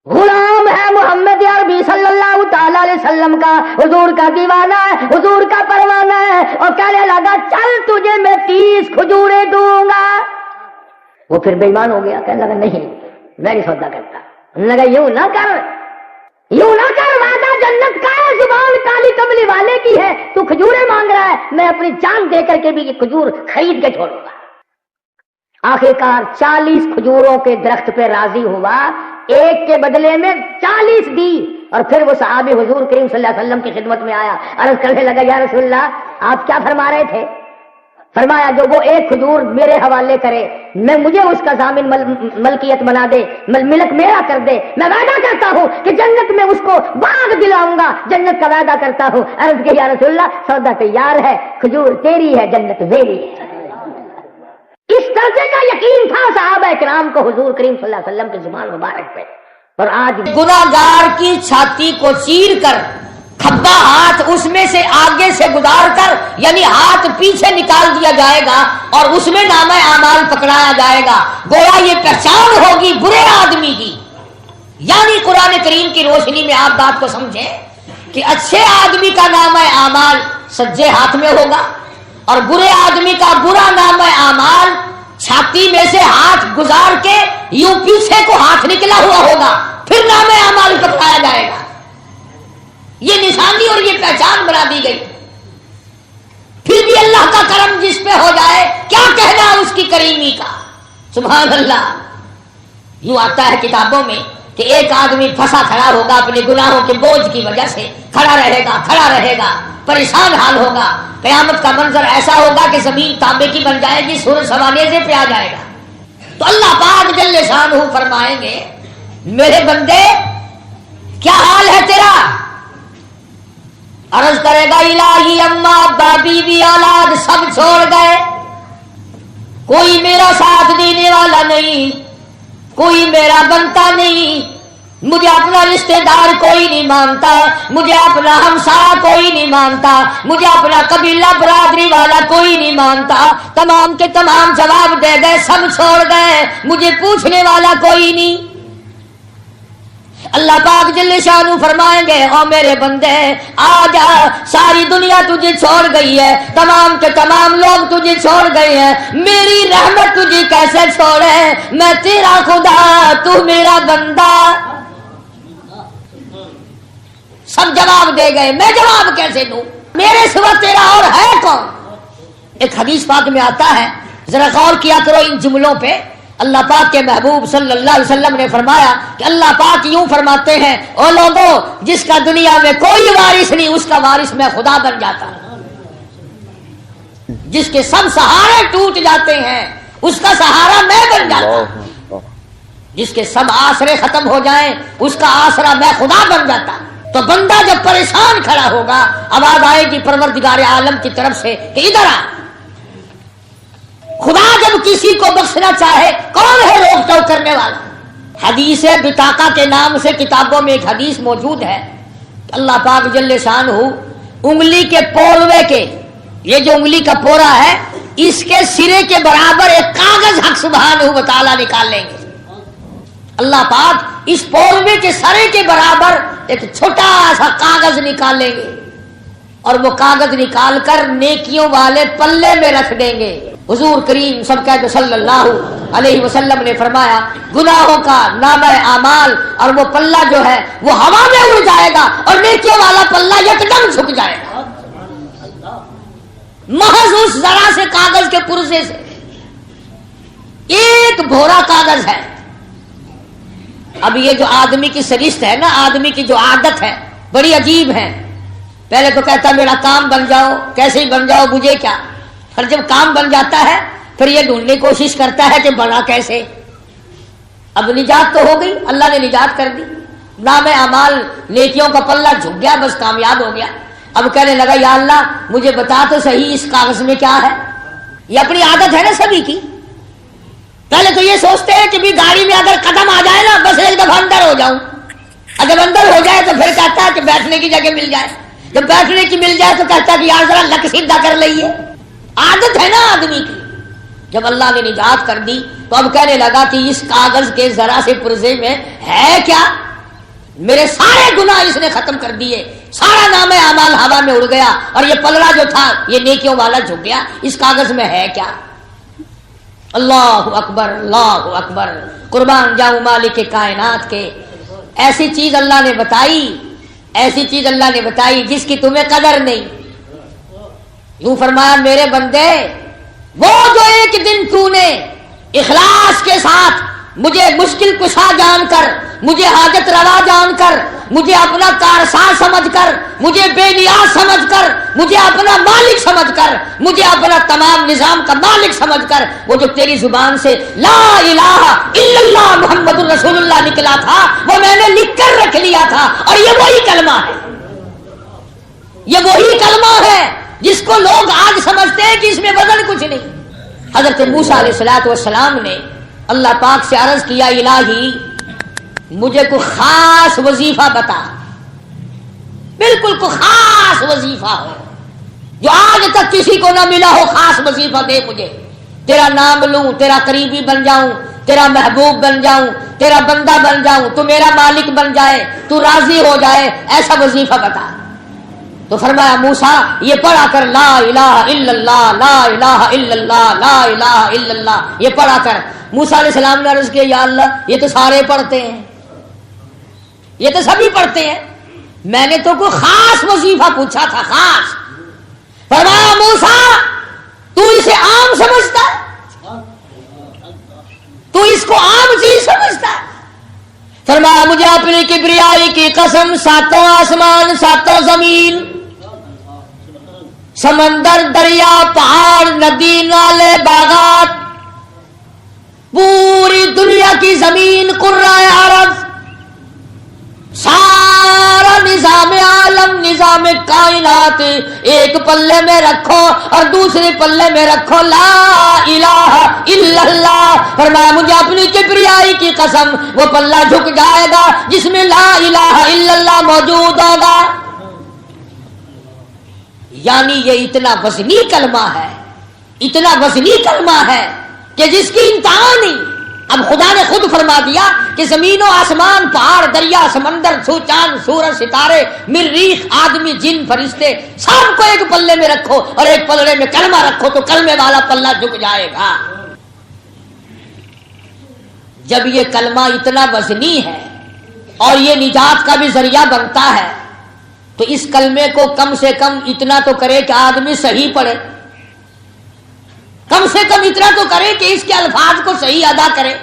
غلام ہے محمد عربی صلی اللہ تعالی علیہ وسلم کا، حضور کا دیوانہ ہے، حضور کا پروانہ ہے، اور کہنے لگا چل تجھے میں 30 کھجوریں دوں گا. وہ پھر بے ایمان ہو گیا، کہنے لگا نہیں میں نہیں سودا کرتا. انہوں نے کہا یوں نہ کر، وعدہ جنت کا ہے، زبان کالی کملی والے کی ہے، تو کھجوریں مانگ رہا ہے، میں اپنی جان دے کر کے بھی یہ کھجور خرید کے چھوڑوں گا. آخرکار 40 کھجوروں کے درخت پہ راضی ہوا، ایک کے بدلے میں 40 دی. اور پھر وہ صحابی حضور کریم صلی اللہ علیہ وسلم کی خدمت میں آیا، عرض کرنے لگا یا رسول اللہ آپ کیا فرما رہے تھے؟ فرمایا جو وہ ایک کھجور میرے حوالے کرے، میں مجھے اس کا ضامن ملکیت بنا دے، ملک میرا کر دے، میں وعدہ کرتا ہوں کہ جنت میں اس کو باغ دلاؤں گا، جنت کا وعدہ کرتا ہوں. عرض کہ یا رسول اللہ سودا تیار ہے، کھجور تیری ہے، جنت میری ہے. اس درجے کا یقین تھا صحابہ کرام کو حضور کریم صلی اللہ علیہ وسلم کی زبان مبارک پہ. اور آج گناہگار کی چھاتی کو چیر کر کھبا ہاتھ اس میں سے آگے سے گزار کر، یعنی ہاتھ پیچھے نکال دیا جائے گا اور اس میں نامہ اعمال پکڑایا جائے گا. گویا یہ پہچان ہوگی برے آدمی کی. یعنی قرآن کریم کی روشنی میں آپ بات کو سمجھیں کہ اچھے آدمی کا نامہ اعمال سجے ہاتھ میں ہوگا اور برے آدمی کا برا نامہ اعمال چھاتی میں سے ہاتھ گزار کے یوں پیچھے کو ہاتھ نکلا ہوا ہوگا، پھر نامہ اعمال پکڑایا جائے گا. یہ نشانی اور یہ پہچان بنا دی گئی. پھر بھی اللہ کا کرم جس پہ ہو جائے کیا کہنا اس کی کریمی کا. سبحان اللہ. یوں آتا ہے کتابوں میں کہ ایک آدمی پھنسا کھڑا ہوگا اپنے گناہوں کے بوجھ کی وجہ سے، کھڑا رہے گا پریشان حال ہوگا. قیامت کا منظر ایسا ہوگا کہ زمین تانبے کی بن جائے گی، سورج سوانیزے پہ آ جائے گا. تو اللہ پاک جل شانہ فرمائیں گے میرے بندے کیا حال ہے تیرا؟ عرض کرے گا الہی اماں ابا بیوی اولاد سب چھوڑ گئے، کوئی میرا ساتھ دینے والا نہیں، کوئی میرا بنتا نہیں، مجھے اپنا رشتہ دار کوئی نہیں مانتا، مجھے اپنا ہمسایہ کوئی نہیں مانتا، مجھے اپنا قبیلہ برادری والا کوئی نہیں مانتا. تمام کے تمام جواب دے گئے، سب چھوڑ گئے، مجھے پوچھنے والا کوئی نہیں. اللہ پاک جل شانہ فرمائیں گے او میرے بندے آ جا، ساری دنیا تجھے چھوڑ گئی ہے، تمام کے تمام لوگ تجھے چھوڑ گئے ہیں، میری رحمت تجھے کیسے چھوڑے؟ میں تیرا خدا تو میرا بندہ. سب جواب دے گئے، میں جواب کیسے دوں؟ میرے سوا تیرا اور ہے کون؟ ایک حدیث پاک میں آتا ہے، ذرا غور کیا کرو ان جملوں پہ. اللہ پاک کے محبوب صلی اللہ علیہ وسلم نے فرمایا کہ اللہ پاک یوں فرماتے ہیں او لوگوں جس کا دنیا میں کوئی وارث نہیں اس کا وارث میں خدا بن جاتا ہوں. جس کے سب سہارے ٹوٹ جاتے ہیں اس کا سہارا میں بن جاتا ہوں. جس کے سب آسرے ختم ہو جائیں اس کا آسرا میں خدا بن جاتا ہوں. تو بندہ جب پریشان کھڑا ہوگا آواز آئے گی پروردگار عالم کی طرف سے کہ ادھر آ. خدا جب کسی کو بخشنا چاہے کون ہے روک ٹوک کرنے والا؟ حدیث بطاقہ کے نام سے کتابوں میں ایک حدیث موجود ہے. اللہ پاک جل شانہ انگلی کے پوروے کے، یہ جو انگلی کا پورا ہے اس کے سرے کے برابر ایک کاغذ حق سبحانہ و تعالی نکال لیں گے. اللہ پاک اس پوروے کے سرے کے برابر ایک چھوٹا سا کاغذ نکالیں گے اور وہ کاغذ نکال کر نیکیوں والے پلے میں رکھ دیں گے. حضور کریم سب کہتے صلی اللہ علیہ وسلم نے فرمایا گناہوں کا نامہ اعمال اور وہ پلہ جو ہے وہ ہوا میں اڑ جائے گا اور نیکیوں والا پلہ یکدم جھک جائے گا. محض اس ذرا سے کاغذ کے پرزے سے ایک بھورا کاغذ ہے، اب یہ جو آدمی کی سرشت ہے نا، آدمی کی جو عادت ہے بڑی عجیب ہے. پہلے تو کہتا میرا کام بن جاؤ، کیسے ہی بن جاؤ مجھے کیا. اور جب کام بن جاتا ہے پھر یہ ڈھونڈنے کی کوشش کرتا ہے کہ بنا کیسے. اب نجات تو ہو گئی، اللہ نے نجات کر دی، نام اعمال نیکیوں کا پلہ جھک گیا، بس کامیاب ہو گیا. اب کہنے لگا یا اللہ مجھے بتا تو صحیح اس کاغذ میں کیا ہے. یہ اپنی عادت ہے نا سبھی کی. پہلے تو یہ سوچتے ہیں کہ بھی گاڑی میں اگر قدم آ جائے نا بس ایک دفعہ اندر ہو جاؤں. اگر اندر ہو جائے تو پھر کہتا ہے کہ بیٹھنے کی جگہ مل جائے. جب بیٹھنے کی مل جائے تو کہتا ہے کہ یار ذرا لک سیدھا کر لئیے. عادت ہے نا آدمی کی. جب اللہ نے نجات کر دی تو اب کہنے لگا کہ اس کاغذ کے ذرا سے پرزے میں ہے کیا. میرے سارے گناہ اس نے ختم کر دیے، سارا نام اعمال ہوا میں اڑ گیا، اور یہ پلڑا جو تھا یہ نیکیوں والا جھک گیا. اس کاغذ میں ہے کیا. اللہ اکبر اللہ اکبر، قربان جاؤں مالک کائنات کے. ایسی چیز اللہ نے بتائی، ایسی چیز اللہ نے بتائی جس کی تمہیں قدر نہیں. یوں فرمایا میرے بندے وہ جو ایک دن تو نے اخلاص کے ساتھ مجھے مشکل کشا جان کر، مجھے حاجت روا جان کر، مجھے اپنا کارساز سمجھ کر، مجھے بے نیاز سمجھ کر، مجھے اپنا مالک سمجھ کر، مجھے اپنا تمام نظام کا مالک سمجھ کر وہ جو تیری زبان سے لا الہ الا اللہ محمد الرسول اللہ نکلا تھا وہ میں نے لکھ کر رکھ لیا تھا. اور یہ وہی کلمہ ہے، یہ وہی کلمہ ہے جس کو لوگ آج سمجھتے ہیں کہ اس میں وزن کچھ نہیں. حضرت موسیٰ علیہ السلام نے اللہ پاک سے عرض کیا الہی مجھے کوئی خاص وظیفہ بتا، بالکل کوئی خاص وظیفہ ہو جو آج تک کسی کو نہ ملا ہو. خاص وظیفہ دے مجھے، تیرا نام لوں، تیرا قریبی بن جاؤں، تیرا محبوب بن جاؤں، تیرا بندہ بن جاؤں، تو میرا مالک بن جائے، تو راضی ہو جائے، ایسا وظیفہ بتا. تو فرمایا موسیٰ یہ پڑھا کر لا الہ الا اللہ لا الہ الا اللہ لا الہ الا اللہ، یہ پڑھا کر. موسیٰ علیہ السلام نے عرض کیا یا اللہ یہ تو سارے پڑھتے ہیں، یہ تو سبھی پڑھتے ہیں، میں نے تو کوئی خاص وظیفہ پوچھا تھا خاص. فرمایا موسیٰ تو اسے عام سمجھتا ہے، تو اس کو عام چیز سمجھتا ہے. فرمایا مجھے اپنی کبریائی کی قسم، ساتوں آسمان ساتوں زمین، سمندر دریا پہاڑ ندی نالے باغات، پوری دنیا کی زمین قرۂ عرب، سارا نظام عالم نظام کائنات ایک پلے میں رکھو اور دوسرے پلے میں رکھو لا الہ الا اللہ. فرمایا مجھے اپنی کبریائی کی قسم وہ پلہ جھک جائے گا جس میں لا الہ الا اللہ موجود ہوگا. یعنی یہ اتنا وزنی کلمہ ہے، اتنا وزنی کلمہ ہے کہ جس کی انتہا نہیں. اب خدا نے خود فرما دیا کہ زمین و آسمان پہاڑ دریا سمندر چاند سورج ستارے مریخ آدمی جن فرشتے سب کو ایک پلے میں رکھو اور ایک پلڑے میں کلمہ رکھو تو کلمے والا پلہ جھک جائے گا. جب یہ کلمہ اتنا وزنی ہے اور یہ نجات کا بھی ذریعہ بنتا ہے تو اس کلمے کو کم سے کم اتنا تو کرے کہ آدمی صحیح پڑھے، کم سے کم اتنا تو کرے کہ اس کے الفاظ کو صحیح ادا کرے.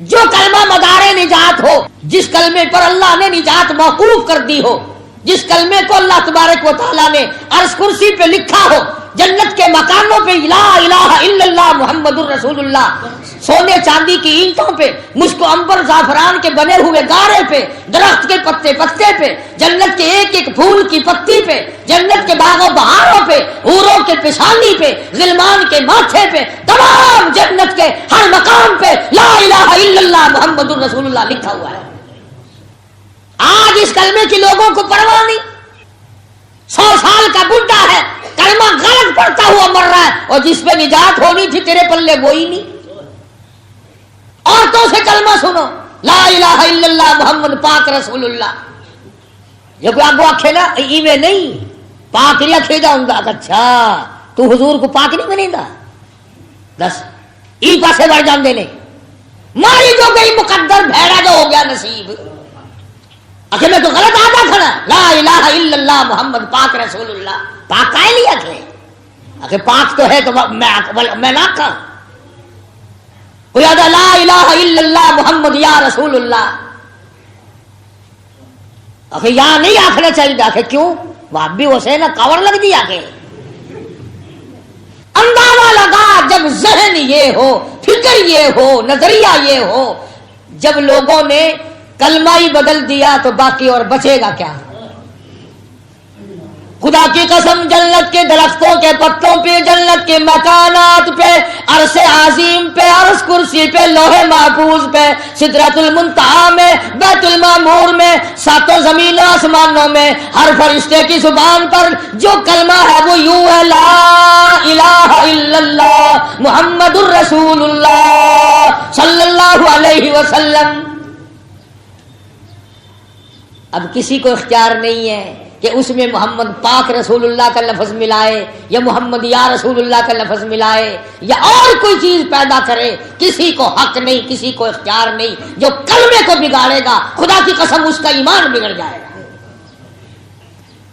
جو کلمہ مدار نجات ہو، جس کلمے پر اللہ نے نجات موقوف کر دی ہو، جس کلمے کو اللہ تبارک و تعالیٰ نے عرش کرسی پہ لکھا ہو، جنت کے مکانوں پہ لا الہ الا اللہ محمد الرسول اللہ، سونے چاندی کی اینٹوں پہ، مشک و عنبر زعفران کے بنے ہوئے گارے پہ، درخت کے پتے پتے پہ، جنت کے ایک ایک پھول کی پتی پہ، جنت کے باغ و بہاروں پہ، حوروں کے پیشانی پہ، غلمان کے ماتھے پہ، تمام جنت کے ہر مقام پہ لا الہ الا اللہ محمد الرسول اللہ لکھا ہوا ہے. آج اس کلمے کی لوگوں کو پرواہ نہیں. 100 سال کا بڈھا ہے کلمہ غلط پڑھتا ہوا مر رہا ہے، اور جس پہ نجات ہونی تھی تیرے پلے وہی نہیں. عورتوں سے کلمہ سنو لا الہ الا اللہ محمد پاک رسول اللہ. جو کوئی آگو آکھے نا ایویں نہیں پاک نہیں آکھے جاؤں گا. اچھا تو حضور کو پاک نہیں بنے گا؟ دس ای پاسے بڑھ جان دینے ماری جو گئی مقدر بھیڑا جو ہو گیا نصیب. آخر میں تو غلط آتا کھڑا لا الہ الا اللہ محمد پاک رسول اللہ. پاک کائے لیا تھے؟ آخر پاک تو ہے تو میں نہ کہا. کوئی آدھا لا الہ الا اللہ محمد یا رسول اللہ، آخر یہاں نہیں آخنا چاہیے. آخر کیوں؟ وہ بھی اسے نا کور لگ دی. آخر اندازہ لگا جب ذہن یہ ہو، فکر یہ ہو، نظریہ یہ ہو، جب لوگوں نے کلمہ ہی بدل دیا تو باقی اور بچے گا کیا؟ خدا کی قسم جنت کے درختوں کے پتوں پہ، جنت کے مکانات پہ، عرش عظیم پہ، عرش کرسی پہ، لوح محفوظ پہ، سدرۃ المنتہا میں، بیت المعمور میں، ساتوں زمین و آسمانوں میں، ہر فرشتے کی زبان پر جو کلمہ ہے وہ یوں ہے، لا الہ الا اللہ محمد الرسول اللہ صلی اللہ علیہ وسلم. اب کسی کو اختیار نہیں ہے کہ اس میں محمد پاک رسول اللہ کا لفظ ملائے یا محمد یا رسول اللہ کا لفظ ملائے یا اور کوئی چیز پیدا کرے. کسی کو حق نہیں، کسی کو اختیار نہیں. جو کلمے کو بگاڑے گا خدا کی قسم اس کا ایمان بگڑ جائے گا.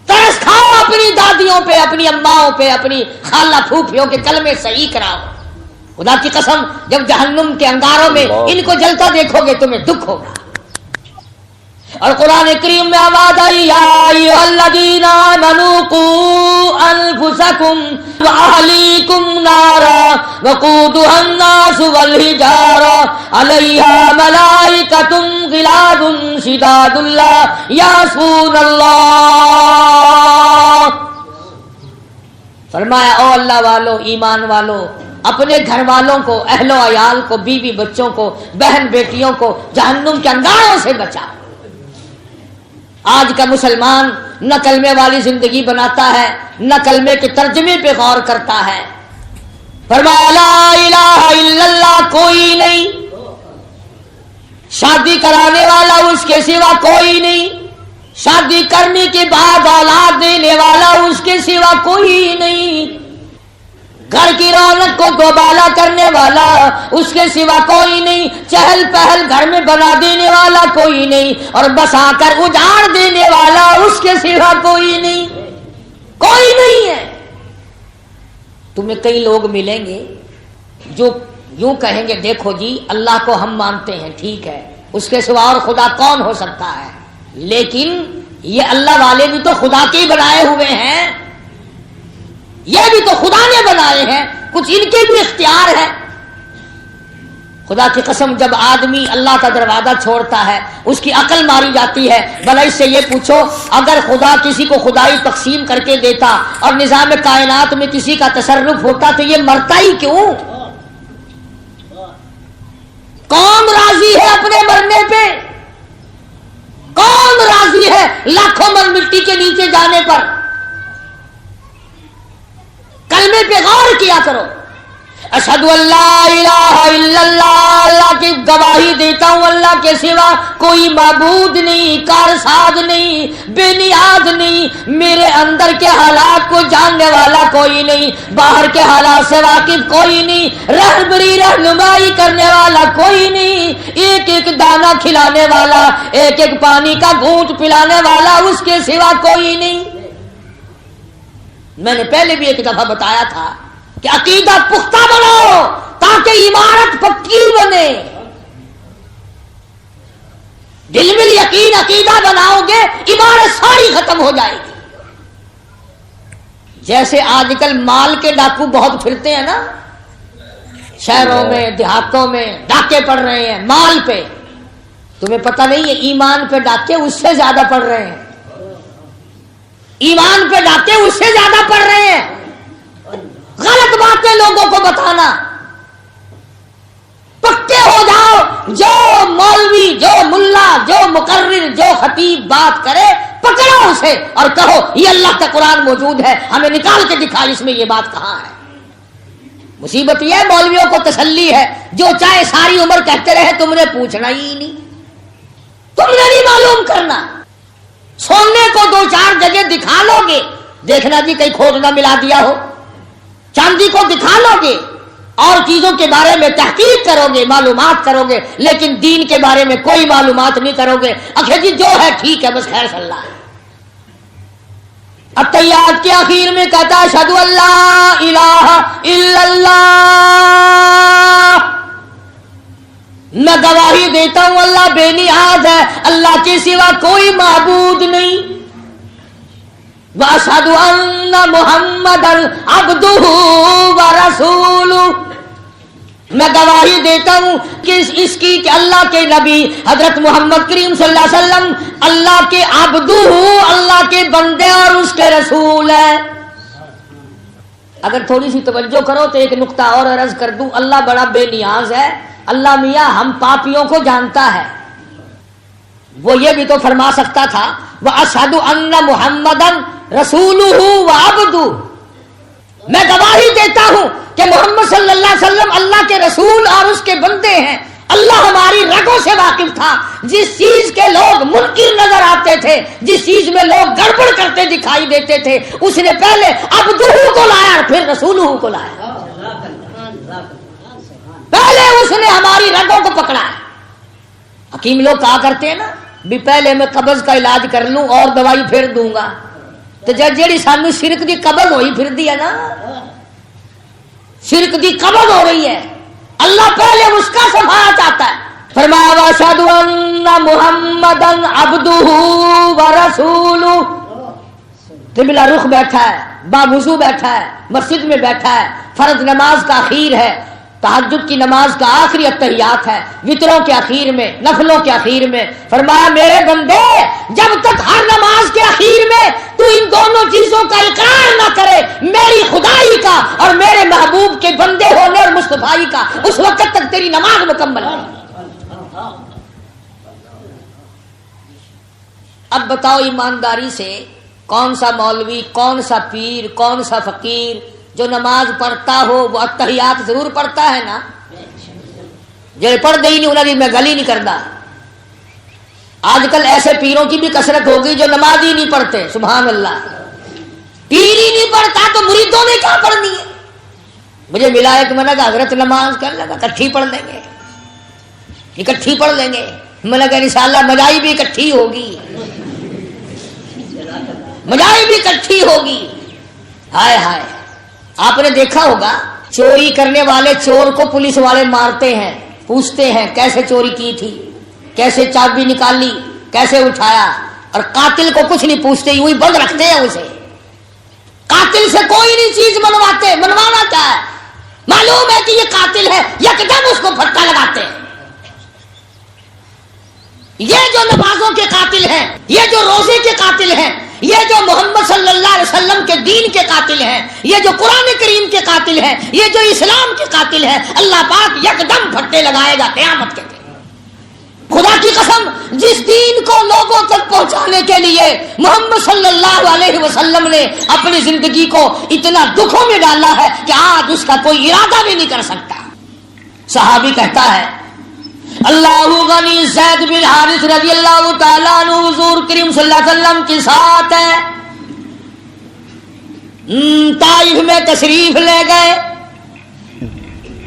ترس کھاؤ اپنی دادیوں پہ، اپنی اماؤں پہ، اپنی خالہ پھوپھیوں کے کلمے صحیح کراؤ. خدا کی قسم جب جہنم کے انگاروں میں ان کو جلتا دیکھو گے تمہیں دکھ ہوگا. اور قرآن کریم میں آواز آئی، یا ایھا الذین آمنوا قوا انفسکم واہلیکم نارا وقودھا الناس والحجارہ علیہا ملائکۃ غلاظ شداد لا یعصون اللہ. فرمایا او اللہ والو، ایمان والو، اپنے گھر والوں کو، اہل و عیال کو، بیوی بچوں کو، بہن بیٹیوں کو جہنم کے انگاروں سے بچاؤ. آج کا مسلمان نہ کلمے والی زندگی بناتا ہے، نہ کلمے کے ترجمے پہ غور کرتا ہے. فرمایا لا الہ الا اللہ کوئی نہیں، شادی کرانے والا اس کے سوا کوئی نہیں، شادی کرنے کے بعد اولاد دینے والا اس کے سوا کوئی نہیں، گھر کی رونق کو دوبالا کرنے والا اس کے سوا کوئی نہیں، چہل پہل گھر میں بنا دینے والا کوئی نہیں، اور بسا کر اجاڑ دینے والا اس کے سوا کوئی نہیں. کوئی نہیں ہے. تمہیں کئی لوگ ملیں گے جو یوں کہیں گے دیکھو جی اللہ کو ہم مانتے ہیں، ٹھیک ہے، اس کے سوا اور خدا کون ہو سکتا ہے، لیکن یہ اللہ والے بھی تو خدا کے ہی بنائے ہوئے ہیں، یہ بھی تو خدا نے بنائے ہیں، کچھ ان کے بھی اختیار ہے. خدا کی قسم جب آدمی اللہ کا دروازہ چھوڑتا ہے اس کی عقل ماری جاتی ہے. بھلا اس سے یہ پوچھو اگر خدا کسی کو خدائی تقسیم کر کے دیتا اور نظام کائنات میں کسی کا تصرف ہوتا تو یہ مرتا ہی کیوں؟ کون راضی ہے اپنے مرنے پہ؟ کون راضی ہے لاکھوں من مٹی کے نیچے جانے پر؟ کلمے پہ غور کیا کرو. اشہد ان لا الہ الا اللہ، اللہ کی گواہی دیتا ہوں اللہ کے سوا کوئی معبود نہیں، کارساز نہیں، بے نیاز نہیں، میرے اندر کے حالات کو جاننے والا کوئی نہیں، باہر کے حالات سے واقف کوئی نہیں، رہبری رہنمائی کرنے والا کوئی نہیں، ایک ایک دانہ کھلانے والا، ایک ایک پانی کا گھونٹ پلانے والا اس کے سوا کوئی نہیں. میں نے پہلے بھی ایک دفعہ بتایا تھا کہ عقیدہ پختہ بناؤ تاکہ عمارت پکی بنے. دل میں یقین عقیدہ بناؤ گے عمارت ساری ختم ہو جائے گی. جیسے آج کل مال کے ڈاکو بہت پھرتے ہیں نا، شہروں میں دیہاتوں میں ڈاکے پڑ رہے ہیں مال پہ. تمہیں پتہ نہیں ہے ایمان پہ ڈاکے اس سے زیادہ پڑ رہے ہیں، ایمان پہ ڈاکے اس سے زیادہ پڑ رہے ہیں. غلط باتیں لوگوں کو بتانا. پکے ہو جاؤ، جو مولوی، جو ملا، جو مقرر، جو خطیب بات کرے پکڑو اسے اور کہو یہ اللہ کا قرآن موجود ہے، ہمیں نکال کے دکھا اس میں یہ بات کہاں ہے. مصیبت یہ مولویوں کو تسلی ہے جو چاہے ساری عمر کہتے رہے تم نے پوچھنا ہی نہیں، تم نے نہیں معلوم کرنا. سونے کو دو چار جگہ دکھا لو گے، دیکھنا جی کہیں کھود نہ ملا دیا ہو. چاندی کو دکھا لو گے اور چیزوں کے بارے میں تحقیق کرو گے، معلومات کرو گے، لیکن دین کے بارے میں کوئی معلومات نہیں کرو گے. اچھا جی جو ہے ٹھیک ہے، بس خیر صلی اللہ ہے. التحیات کے آخر میں کہتا ہے اشہدو ان لا الہ الا اللہ میں گواہی دیتا ہوں اللہ بے نیاز ہے، اللہ کے سوا کوئی معبود نہیں، واشہد ان محمدا عبدہ ورسولہ، میں گواہی دیتا ہوں کہ اس کی کہ اللہ کے نبی حضرت محمد کریم صلی اللہ علیہ وسلم اللہ کے عبدہ، اللہ کے بندے اور اس کے رسول ہے۔ اگر تھوڑی سی توجہ کرو تو ایک نقطہ اور عرض کر دوں، اللہ بڑا بے نیاز ہے، اللہ میاں ہم پاپیوں کو جانتا ہے، وہ یہ بھی تو فرما سکتا تھا وَأَشْهَدُ أَنَّ مُحَمَّدًا رَسُولُهُ وَعَبْدُهُ، میں گواہی دیتا ہوں کہ محمد صلی اللہ علیہ وسلم اللہ کے رسول اور اس کے بندے ہیں۔ اللہ ہماری رگوں سے واقف تھا، جس چیز کے لوگ منکر نظر آتے تھے، جس چیز میں لوگ گڑبڑ کرتے دکھائی دیتے تھے، اس نے پہلے عبدہ کو لایا اور پھر رسولہ کو لایا، پہلے اس نے ہماری رگوں کو پکڑا ہے۔ حکیم لوگ کہا کرتے ہیں نا بھی پہلے میں قبض کا علاج کر لوں اور دوائی پھر دوں گا، تو جیڑی سانو شرک دی قبض ہوئی پھر دی ہے نا، شرک دی قبض ہو رہی ہے، اللہ پہلے اس کا صفحہ چاہتا ہے۔ فرمایا واشہد ان محمدا عبدہ ورسولہ، قبلہ رخ بیٹھا ہے، باوضو بیٹھا ہے، مسجد میں بیٹھا ہے، فرض نماز کا اخیر ہے، تہجد کی نماز کا آخری اتحیات ہے، وطروں کے اخیر میں، نفلوں کے اخیر میں، فرمایا میرے بندے جب تک ہر نماز کے اخیر میں تو ان دونوں چیزوں کا اقرار نہ کرے، میری خدائی کا اور میرے محبوب کے بندے ہونے اور مصطفائی کا، اس وقت تک تیری نماز مکمل نہیں۔ اب بتاؤ ایمانداری سے کون سا مولوی، کون سا پیر، کون سا فقیر جو نماز پڑھتا ہو وہ اتحیات ضرور پڑھتا ہے نا؟ جڑے پڑھ دے ہی نہیں انہوں نے میں گل ہی نہیں کرتا۔ آج کل ایسے پیروں کی بھی کثرت ہوگی جو نماز ہی نہیں پڑھتے، سبحان اللہ، پیر ہی نہیں پڑھتا تو مریدوں نے کیا پڑھنی ہے؟ مجھے ملا ایک میں نے کہا حضرت نماز کر لگا اکٹھی پڑھ لیں گے، اکٹھی پڑھ لیں گے، میں نے کہا انشاءاللہ مجائی بھی اکٹھی ہوگی، مجائی بھی اکٹھی ہوگی۔ ہائے ہائے، آپ نے دیکھا ہوگا چوری کرنے والے چور کو پولیس والے مارتے ہیں، پوچھتے ہیں کیسے چوری کی تھی، کیسے چابی نکالی، کیسے اٹھایا، اور قاتل کو کچھ نہیں پوچھتے، یوں ہی بند رکھتے ہیں اسے۔ قاتل سے کوئی نہیں چیز منواتے، منوانا کیا ہے، معلوم ہے کہ یہ قاتل ہے، یکدم اس کو پھٹکا لگاتے ہیں۔ یہ جو نمازوں کے قاتل ہیں، یہ جو روزے کے قاتل ہیں، یہ جو محمد صلی اللہ علیہ وسلم کے دین کے قاتل ہیں، یہ جو قرآن کریم کے قاتل ہیں، یہ جو اسلام کے قاتل ہیں، اللہ پاک یکدم پھٹے لگائے گا قیامت کے دن۔ خدا کی قسم، جس دین کو لوگوں تک پہنچانے کے لیے محمد صلی اللہ علیہ وسلم نے اپنی زندگی کو اتنا دکھوں میں ڈالا ہے کہ آج اس کا کوئی ارادہ بھی نہیں کر سکتا۔ صحابی کہتا ہے اللہ غنی زید بن حارث رضی اللہ تعالیٰ عنہ حضور کریم صلی اللہ علیہ وسلم کے ساتھ ہے، طائف میں تشریف لے گئے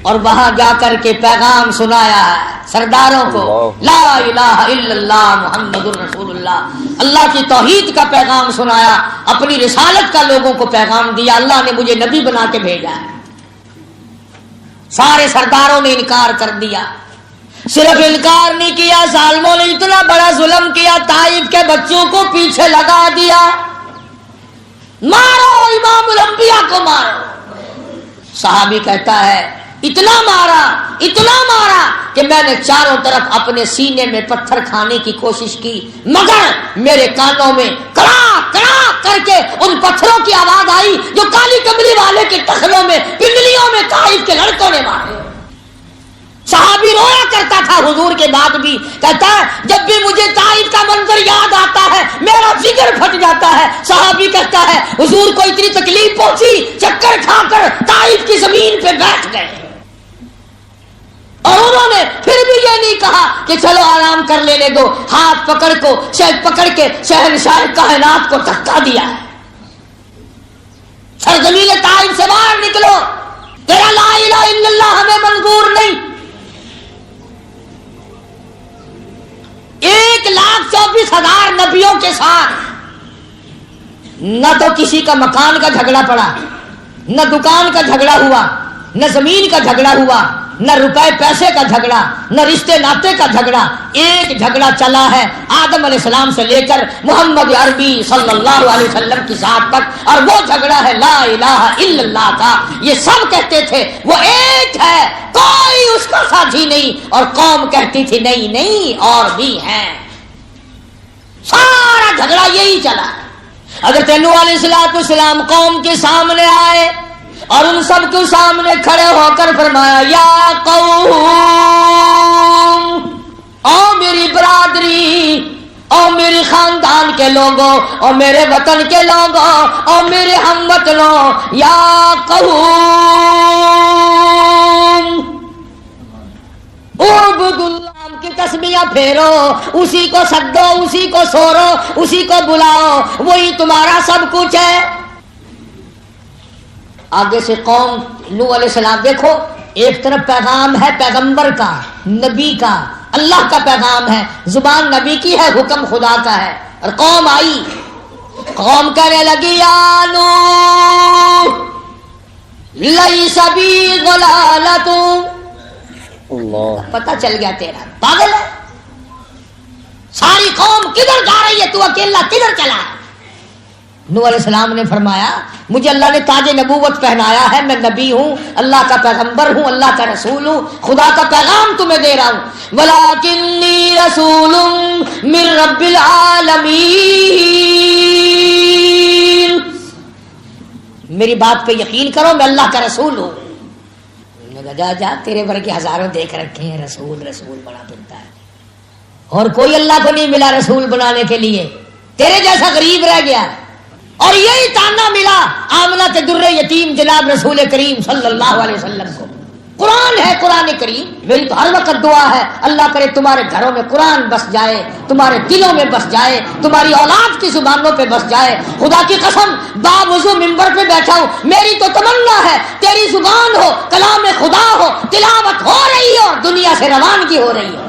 اور وہاں جا کر کے پیغام سنایا ہے سرداروں کو، لا الہ الا اللہ محمد الرسول اللہ، اللہ کی توحید کا پیغام سنایا، اپنی رسالت کا لوگوں کو پیغام دیا، اللہ نے مجھے نبی بنا کے بھیجا ہے۔ سارے سرداروں نے انکار کر دیا، صرف انکار نہیں کیا، ظالموں نے اتنا بڑا ظلم کیا، طائف کے بچوں کو پیچھے لگا دیا، مارو امام الانبیاء کو مارو۔ صحابی کہتا ہے اتنا مارا کہ میں نے چاروں طرف اپنے سینے میں پتھر کھانے کی کوشش کی، مگر میرے کانوں میں کڑا کڑا کر کے ان پتھروں کی آواز آئی جو کالی کملی والے کے ٹخنوں میں، پنڈلیوں میں طائف کے لڑکوں نے مارے۔ صحابی رویا کرتا تھا حضور کے بعد بھی، کہتا ہے جب بھی مجھے طائف کا منظر یاد آتا ہے میرا جگر پھٹ جاتا ہے۔ صحابی کہتا ہے حضور کو اتنی تکلیف پہنچی، چکر کھا کر طائف کی زمین پہ بیٹھ گئے، اور انہوں نے پھر بھی یہ نہیں کہا کہ چلو آرام کر لینے دو، ہاتھ پکڑ کے شہنشاہ کائنات کو دھکا دیا ہے، سرزمین طائف سے باہر نکلو، تیرا لا الہ الا اللہ ہمیں منظور نہیں۔ 1,24,000 نبیوں کے ساتھ نہ تو کسی کا مکان کا جھگڑا پڑا، نہ دکان کا جھگڑا ہوا، نہ زمین کا جھگڑا ہوا، نہ روپے پیسے کا جھگڑا، نہ رشتے ناطے کا جھگڑا، ایک جھگڑا چلا ہے آدم علیہ السلام سے لے کر محمد عربی صلی اللہ علیہ وسلم کی ذات تک، اور وہ جھگڑا ہے لا الہ الا اللہ کا۔ یہ سب کہتے تھے وہ ایک ہے، کوئی اس کا ساتھی نہیں، اور قوم کہتی تھی نہیں نہیں اور بھی ہیں۔ سارا جھگڑا یہی چلا۔ حضرت نوح علیہ السلام قوم کے سامنے آئے اور ان سب کے سامنے کھڑے ہو کر فرمایا یا قوم، او میری برادری، او میری خاندان کے لوگوں، او میرے وطن کے لوگوں، او میرے ہم وطنوں، یا قوم اعبدوا اللہ کی تسبیح پھیرو، اسی کو سدو، اسی کو سورو، اسی کو بلاؤ، وہی تمہارا سب کچھ ہے۔ آگے سے قوم نوح علیہ السلام، دیکھو ایک طرف پیغام ہے پیغمبر کا، نبی کا، اللہ کا پیغام ہے، زبان نبی کی ہے، حکم خدا کا ہے، اور قوم آئی، قوم کہنے لگی یا نوح لیس بی ضلالۃ، پتہ چل گیا تیرا پاگل ہے، ساری قوم کدھر جا رہی ہے، تو اکیلا کدھر چلا ہے؟ نوح علیہ السلام نے فرمایا مجھے اللہ نے تاج نبوت پہنایا ہے، میں نبی ہوں، اللہ کا پیغمبر ہوں، اللہ کا رسول ہوں، خدا کا پیغام تمہیں دے رہا ہوں، وَلَٰكِنِّي رَسُولٌ مِّن رَّبِّ الْعَالَمِينَ، میری بات پہ یقین کرو، میں اللہ کا رسول ہوں۔ جا جا تیرے بھر کے ہزاروں دیکھ رکھے ہیں، رسول رسول بڑا بنتا ہے، اور کوئی اللہ کو نہیں ملا رسول بنانے کے لیے، تیرے جیسا غریب رہ گیا، اور یہی تانا ملا آمنہ کے در یتیم جناب رسول کریم صلی اللہ علیہ وسلم کو۔ قرآن ہے، قرآن کریم، میری تو ہر وقت دعا ہے اللہ کرے تمہارے گھروں میں قرآن بس جائے، تمہارے دلوں میں بس جائے، تمہاری اولاد کی زبانوں پہ بس جائے۔ خدا کی قسم باوضو ممبر پہ بیٹھا ہوں، میری تو تمنا ہے تیری زبان ہو، کلام خدا ہو، تلاوت ہو رہی ہو، دنیا سے روانگی ہو رہی ہو،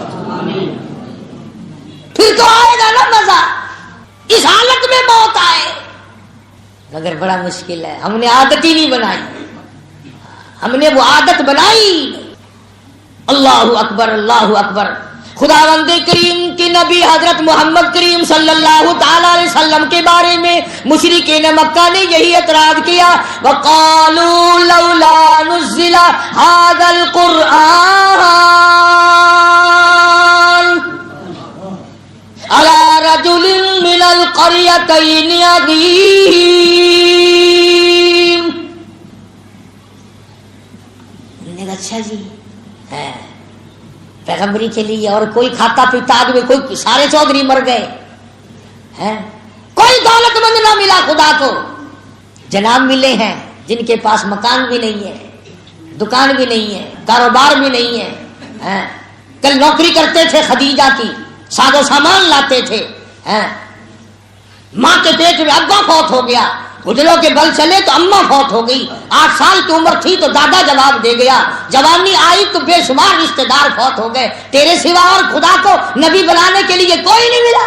پھر تو آئے گا نا مزہ۔ اس حالت میں موت آئے مگر بڑا مشکل ہے، ہم نے عادت ہی نہیں بنائی، ہم نے وہ عادت بنائی۔ اللہ اکبر، اللہ اکبر۔ خداوند کریم کی نبی حضرت محمد کریم صلی اللہ تعالی علیہ وسلم کے بارے میں مشرکین مکہ نے یہی اعتراض کیا، وقالوا لولا نزل هذا القرآن على رجل من القريتين عظيم۔ اچھا جی ہے پیغمبری کے لیے، اور کوئی کھاتا پیتا آدمی، کوئی سارے چودھری مر گئے ہیں، کوئی دولت مند نہ ملا خدا کو، جناب ملے ہیں جن کے پاس مکان بھی نہیں ہے، دکان بھی نہیں ہے، کاروبار بھی نہیں ہے، کل نوکری کرتے تھے خدیجہ کی، ساز و سامان لاتے تھے، ماں کے پیٹ میں ابا فوت ہو گیا، گجروں کے بل چلے تو اماں فوت ہو گئی، 8 سال کی عمر تھی تو دادا جواب دے گیا، جوانی آئی تو بے شمار رشتہ دار فوت ہو گئے، تیرے سوا اور خدا کو نبی بنانے کے لیے کوئی نہیں ملا،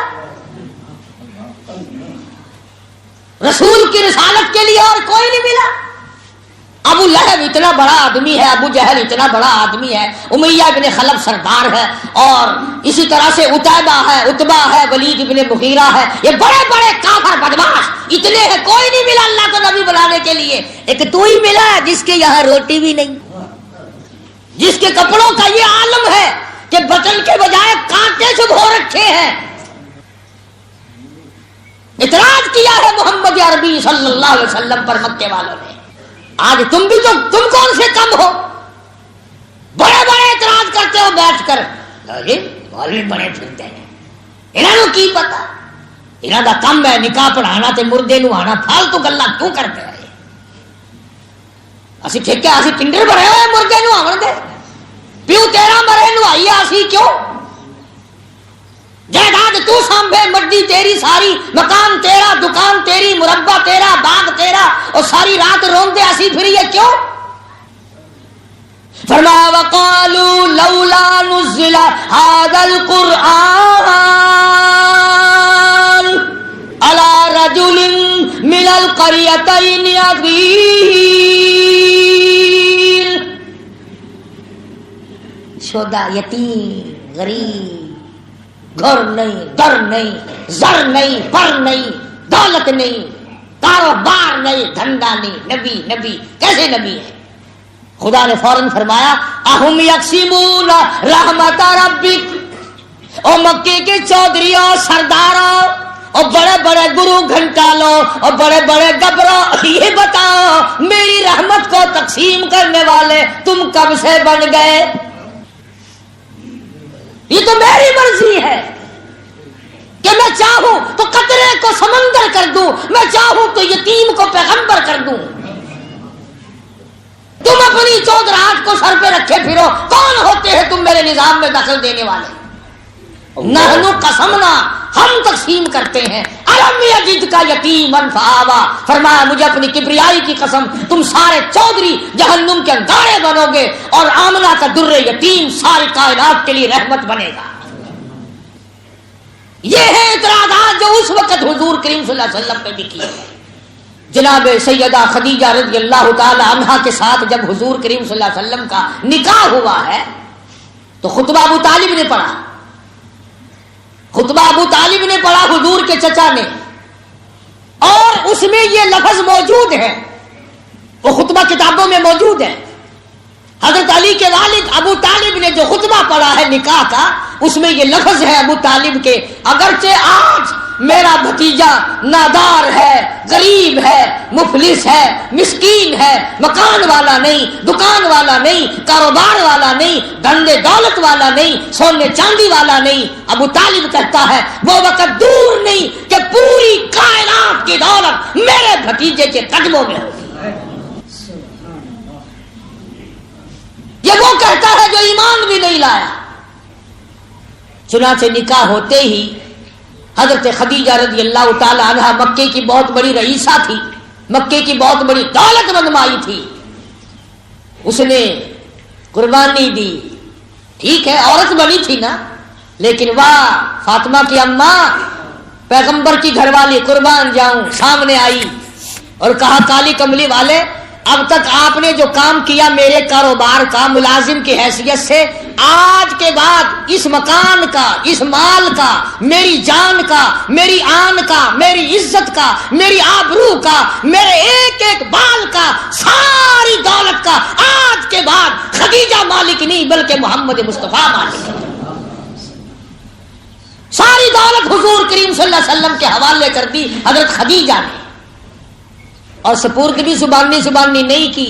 رسول کی رسالت کے لیے اور کوئی نہیں ملا۔ ابو لہب اتنا بڑا آدمی ہے، ابو جہل اتنا بڑا آدمی ہے، امیہ ابن خلف سردار ہے، اور اسی طرح سے عتیبہ ہے، عتبہ ہے، ولید ابن مغیرہ ہے، یہ بڑے بڑے کافر بدماش اتنے ہیں، کوئی نہیں ملا اللہ کو نبی بنانے کے لیے۔ ایک تو ہی ملا ہے جس کے یہاں روٹی بھی نہیں، جس کے کپڑوں کا یہ عالم ہے کہ بٹن کے بجائے کانٹے سے دھو رکھے ہیں۔ اعتراض کیا ہے محمد عربی صلی اللہ علیہ وسلم پر مکے والوں نے۔ آج تم بھی تو، تم کون سے کم ہو، بڑے بڑے اعتراض کرتے ہو بیٹھ کر، مولوی بڑے پھرتے ہیں، انہوں کی پتا، انہوں کا کم ہے نکاح پڑھانا تے مردے نو آنا، فالتو گلا کیوں کرتے ہیں؟ اسی ٹھیکے، اسی ٹنڈر بھرے ہوئے مردے نو آون دے، پیو تیرا مرے نو آئیے اسی کیوں؟ جائیداد تو سانبھے، مڈی تیری ساری، مکان تیرا، دکان تیری، مربع تیرا، باغ تیرا، اور ساری رات روندے اسی پھریے کیوں؟ فرمایا وقالوا لولا نزل هذا القرآن على رجل من القريتين عظيم۔ شدہ یتیم غریب، گھر نہیں، در نہیں، زر نہیں، پر نہیں، دولت نہیں، کاروبار نہیں، دھندا نہیں، نبی نبی کیسے نبی ہے؟ خدا نے فوراً فرمایا اہم یقسمون رحمت ربک، او مکے کے چودھریوں سرداروں اور بڑے بڑے گرو گھنٹالوں اور بڑے بڑے گبروں، یہ بتاؤ میری رحمت کو تقسیم کرنے والے تم کب سے بن گئے؟ یہ تو میری مرضی ہے کہ میں چاہوں تو قطرے کو سمندر کر دوں، میں چاہوں تو یتیم کو پیغمبر کر دوں۔ تم اپنی چودراہٹ کو سر پہ رکھے پھرو، کون ہوتے ہیں تم میرے نظام میں دخل دینے والے؟ نحن قسمنا، ہم تقسیم کرتے ہیں۔ الم یجد کا یتیما فآوا، فرمایا مجھے اپنی کبریائی کی قسم تم سارے چودھری جہنم کے انگارے بنو گے، اور آمنہ کا در یتیم ساری کائنات کے لیے رحمت بنے گا۔ یہ ہے اعتراضات جو اس وقت حضور کریم صلی اللہ علیہ وسلم پہ بھی کیے گئے۔ جناب سیدہ خدیجہ رضی اللہ تعالی عنہا کے ساتھ جب حضور کریم صلی اللہ علیہ وسلم کا نکاح ہوا ہے تو خطبہ ابو طالب نے پڑھا، خطبہ ابو طالب نے پڑھا حضور کے چچا نے، اور اس میں یہ لفظ موجود ہے، وہ خطبہ کتابوں میں موجود ہے۔ حضرت علی کے والد ابو طالب نے جو خطبہ پڑھا ہے نکاح کا، اس میں یہ لفظ ہے ابو طالب کے، اگرچہ آج میرا بھتیجا نادار ہے، غریب ہے، مفلس ہے، مسکین ہے، مکان والا نہیں، دکان والا نہیں، کاروبار والا نہیں، دھندے دولت والا نہیں، سونے چاندی والا نہیں، ابو طالب کہتا ہے وہ وقت دور نہیں کہ پوری کائنات کی دولت میرے بھتیجے کے قدموں میں ہوگی۔ یہ وہ کہتا ہے جو ایمان بھی نہیں لایا۔ چنانچہ نکاح ہوتے ہی حضرت خدیجہ رضی اللہ تعالی عنہا مکے کی بہت بڑی رئیسہ تھی، مکے کی بہت بڑی دولت مند مائی تھی، اس نے قربانی دی۔ ٹھیک ہے عورت بنی تھی نا، لیکن واہ فاطمہ کی اماں پیغمبر کی گھر والی قربان جاؤں سامنے آئی اور کہا کالی کملی والے اب تک آپ نے جو کام کیا میرے کاروبار کا ملازم کی حیثیت سے، آج کے بعد اس مکان کا، اس مال کا، میری جان کا، میری آن کا، میری عزت کا، میری آبرو کا، میرے ایک ایک بال کا، ساری دولت کا آج کے بعد خدیجہ مالک نہیں بلکہ محمد مصطفیٰ مالک ہے۔ ساری دولت حضور کریم صلی اللہ علیہ وسلم کے حوالے کر دی حضرت خدیجہ نے، اور سپرد بھی زبانی نہیں کی۔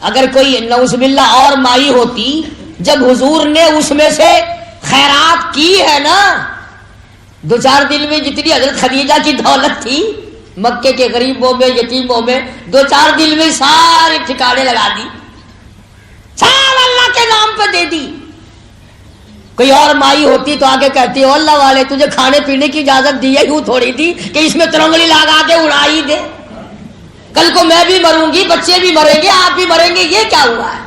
اگر کوئی نعوذ باللہ اور مائی ہوتی، جب حضور نے اس میں سے خیرات کی ہے نا، دو چار دن میں جتنی حضرت خدیجہ کی دولت تھی مکے کے غریبوں میں یتیموں میں، دو چار دن میں سارے ٹھکانے لگا دی، سب اللہ کے نام پہ دے دی۔ کوئی اور مائی ہوتی تو آگے کہتی ہو اللہ والے تجھے کھانے پینے کی اجازت دی ہے، یوں تھوڑی تھی کہ اس میں ترنگلی لگا کے اڑائی دے، کل کو میں بھی مروں گی، بچے بھی مریں گے، آپ بھی مریں گے، یہ کیا ہوا ہے؟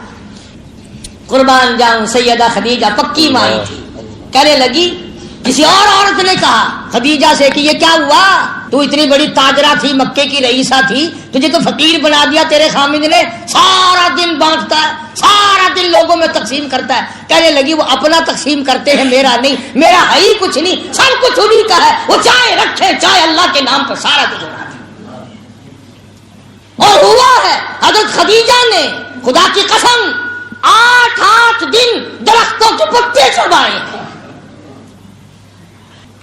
قربان جاؤں سیدہ خدیجہ پکی مائی تھی، کہنے لگی کسی اور عورت نے کہا خدیجہ سے کہ یہ کیا ہوا، تو اتنی بڑی تاجرہ تھی، مکے کی رئیسہ تھی، تجھے تو فقیر بنا دیا تیرے خامد نے، سارا دن بانٹتا ہے، سارا دن لوگوں میں تقسیم کرتا ہے۔ کہنے لگی وہ اپنا تقسیم کرتے ہیں، میرا نہیں، میرا ہے ہی کچھ نہیں، سب کچھ انہیں کا ہے، وہ چاہے رکھے چاہے اللہ کے نام پر سارا کچھ اڑا دے۔ اور ہوا ہے حضرت خدیجہ نے خدا کی قسم 8 دن درختوں کے پتے چبائے ہیں۔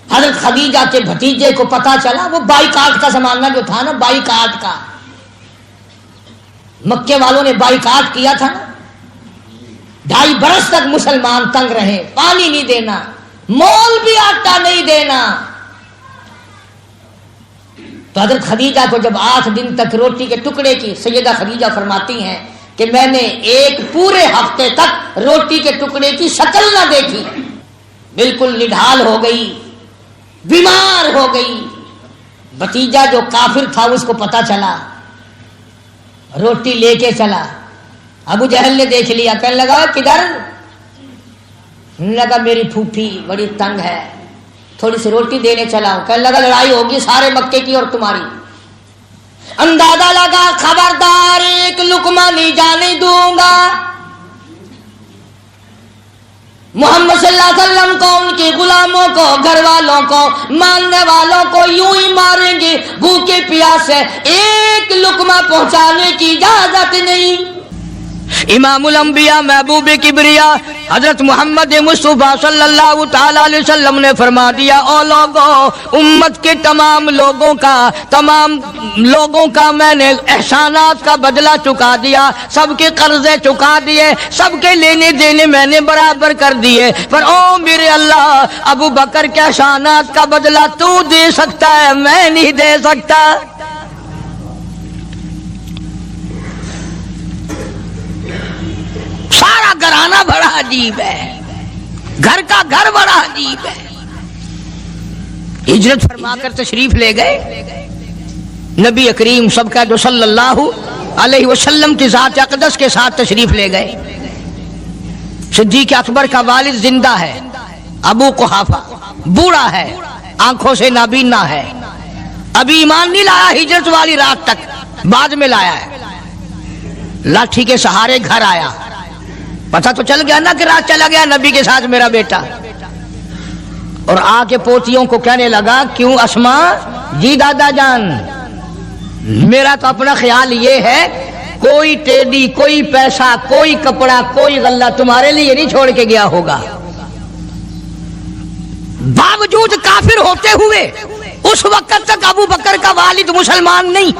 حضرت خدیجہ کے بھتیجے کو پتا چلا، وہ بائیکاٹ کا زمانہ جو تھا نا، بائیکاٹ کا، مکے والوں نے بائیکاٹ کیا تھا نا، 2.5 برس تک مسلمان تنگ رہے، پانی نہیں دینا، مول بھی آٹا نہیں دینا۔ تو حضرت خدیجہ کو جب 8 دن تک روٹی کے ٹکڑے کی، سیدہ خدیجہ فرماتی ہیں کہ میں نے ایک پورے ہفتے تک روٹی کے ٹکڑے کی شکل نہ دیکھی، بالکل نڈھال ہو گئی، بیمار ہو گئی۔ بھتیجا جو کافر تھا اس کو پتا چلا، روٹی لے کے چلا، ابو جہل نے دیکھ لیا، کہنے لگا کدھر؟ لگا میری پھوپھی بڑی تنگ ہے، تھوڑی سی روٹی دینے چلا ہوں۔ کہنے لگا لڑائی ہوگی سارے مکے کی اور تمہاری۔ اندازہ لگا خبردار ایک لقمہ نہیں جانے دوں گا۔ محمد صلی اللہ علیہ وسلم کو، ان کے غلاموں کو، گھر والوں کو، ماننے والوں کو یوں ہی ماریں گے، بھوکے پیاسے، ایک لقمہ پہنچانے کی اجازت نہیں۔ امام الانبیاء محبوب کبریا حضرت محمد مصطفیٰ صلی اللہ تعالی علیہ وسلم نے فرما دیا، او لوگوں، امت کے تمام لوگوں کا میں نے احسانات کا بدلہ چکا دیا، سب کے قرضے چکا دیے، سب کے لینے دینے میں نے برابر کر دیے، پر او میرے اللہ، ابو بکر کے احسانات کا بدلہ تو دے سکتا ہے، میں نہیں دے سکتا۔ سارا گھرانہ بڑا عجیب ہے، گھر کا گھر بڑا عجیب ہے۔ ہجرت فرما کر تشریف لے گئے نبی کریم سب کا جو صلی اللہ علیہ وسلم کی ذات اقدس کے ساتھ تشریف لے گئے۔ صدیق اکبر کا والد زندہ ہے، ابو قحافہ بوڑھا ہے، آنکھوں سے نابینا ہے، ابھی ایمان نہیں لایا ہجرت والی رات تک، بعد میں لایا ہے۔ لاٹھی کے سہارے گھر آیا، پتہ تو چل گیا نا کہ رات چلا گیا نبی کے ساتھ میرا بیٹا، اور آ کے پوتیوں کو کہنے لگا، کیوں اسما جی دادا جان، میرا تو اپنا خیال یہ ہے کوئی ٹیڈی، کوئی پیسہ، کوئی کپڑا، کوئی غلہ تمہارے لیے نہیں چھوڑ کے گیا ہوگا۔ باوجود کافر ہوتے ہوئے اس وقت تک ابو بکر کا والد مسلمان نہیں،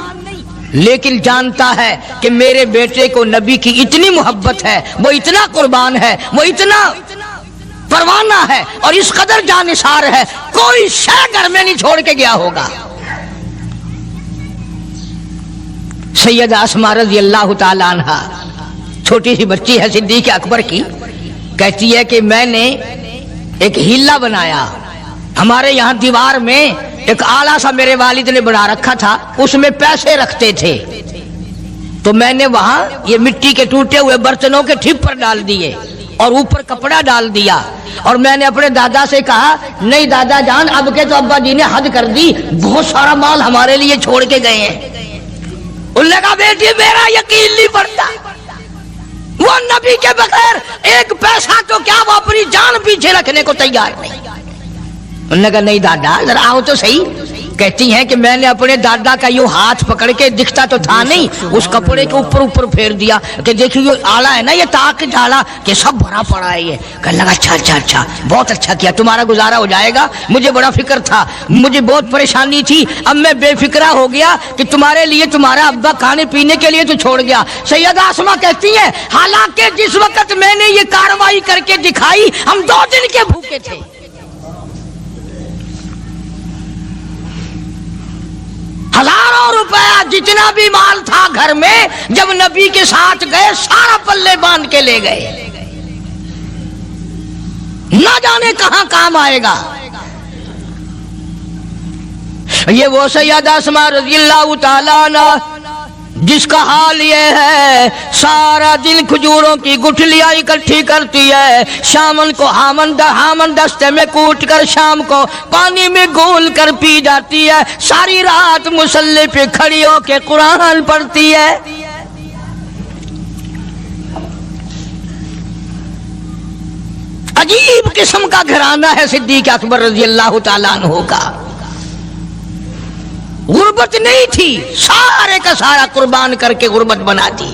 لیکن جانتا ہے کہ میرے بیٹے کو نبی کی اتنی محبت ہے، وہ اتنا قربان ہے، وہ اتنا پروانہ ہے، اور اس قدر جانثار ہے، کوئی شے گھر میں نہیں چھوڑ کے گیا ہوگا۔ سیدہ اسماء رضی اللہ تعالی عنہا چھوٹی سی بچی ہے صدیق اکبر کی، کہتی ہے کہ میں نے ایک ہیلا بنایا، ہمارے یہاں دیوار میں ایک آلہ سا میرے والد نے بنا رکھا تھا، اس میں پیسے رکھتے تھے، تو میں نے وہاں یہ مٹی کے ٹوٹے ہوئے برتنوں کے ٹھپر ڈال دیے اور اوپر کپڑا ڈال دیا، اور میں نے اپنے دادا سے کہا، نہیں دادا جان، اب کے تو ابا جی نے حد کر دی، بہت سارا مال ہمارے لیے چھوڑ کے گئے ہیں۔ انہوں نے کہا، بیٹی میرا یقین نہیں پڑتا، وہ نبی کے بغیر ایک پیسہ تو کیا وہ اپنی جان پیچھے رکھنے کو تیار نہیں۔ انہوں نے کہا، نہیں دادا ذرا آؤ تو صحیح۔ کہتی ہیں کہ میں نے اپنے دادا کا یوں ہاتھ پکڑ کے، دکھتا تو تھا نہیں، اس کپڑے کے اوپر پھیر دیا کہ دیکھیے یہ آلہ ہے نا، یہ تاک ڈالا کہ سب بھرا پڑا ہے۔ یہ کہنے لگا، اچھا بہت اچھا کیا، تمہارا گزارا ہو جائے گا، مجھے بڑا فکر تھا، مجھے بہت پریشانی تھی، اب میں بے فکرہ ہو گیا کہ تمہارے لیے تمہارا ابا کھانے پینے کے لیے تو چھوڑ گیا۔ سیدہ اسماء کہتی ہیں، حالانکہ جس وقت میں نے یہ کارروائی کر کے دکھائی، ہم 2 دن کے بھوکے تھے۔ ہزاروں روپیہ جتنا بھی مال تھا گھر میں، جب نبی کے ساتھ گئے سارا پلے باندھ کے لے گئے، نہ جانے کہاں کام آئے گا۔ یہ وہ سیدہ اسماء رضی اللہ تعالیٰ عنہ جس کا حال یہ ہے، سارا دن کھجوروں کی گٹھلیاں اکٹھی کرتی ہے، شامن کو ہامن دستے میں کوٹ کر شام کو پانی میں گھول کر پی جاتی ہے، ساری رات مصلی پہ کھڑی ہو کے قرآن پڑھتی ہے۔ عجیب قسم کا گھرانہ ہے صدیق اکبر رضی اللہ تعالیٰ عنہ کا۔ غربت نہیں تھی، سارے کا سارا قربان کر کے غربت بنا دی،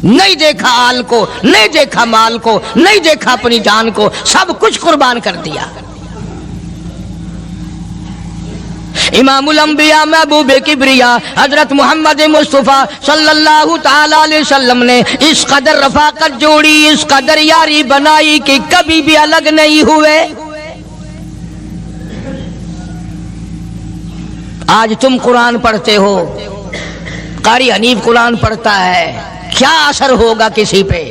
نہیں دیکھا آل کو، نہیں دیکھا مال کو، نہیں دیکھا اپنی جان کو، سب کچھ قربان کر دیا۔ امام الانبیاء محبوب کبریا حضرت محمد مصطفیٰ صلی اللہ تعالی علیہ وسلم نے اس قدر رفاقت جوڑی، اس قدر یاری بنائی کہ کبھی بھی الگ نہیں ہوئے۔ آج تم قرآن پڑھتے ہو، قاری حنیف قرآن پڑھتا ہے، کیا اثر ہوگا کسی پہ؟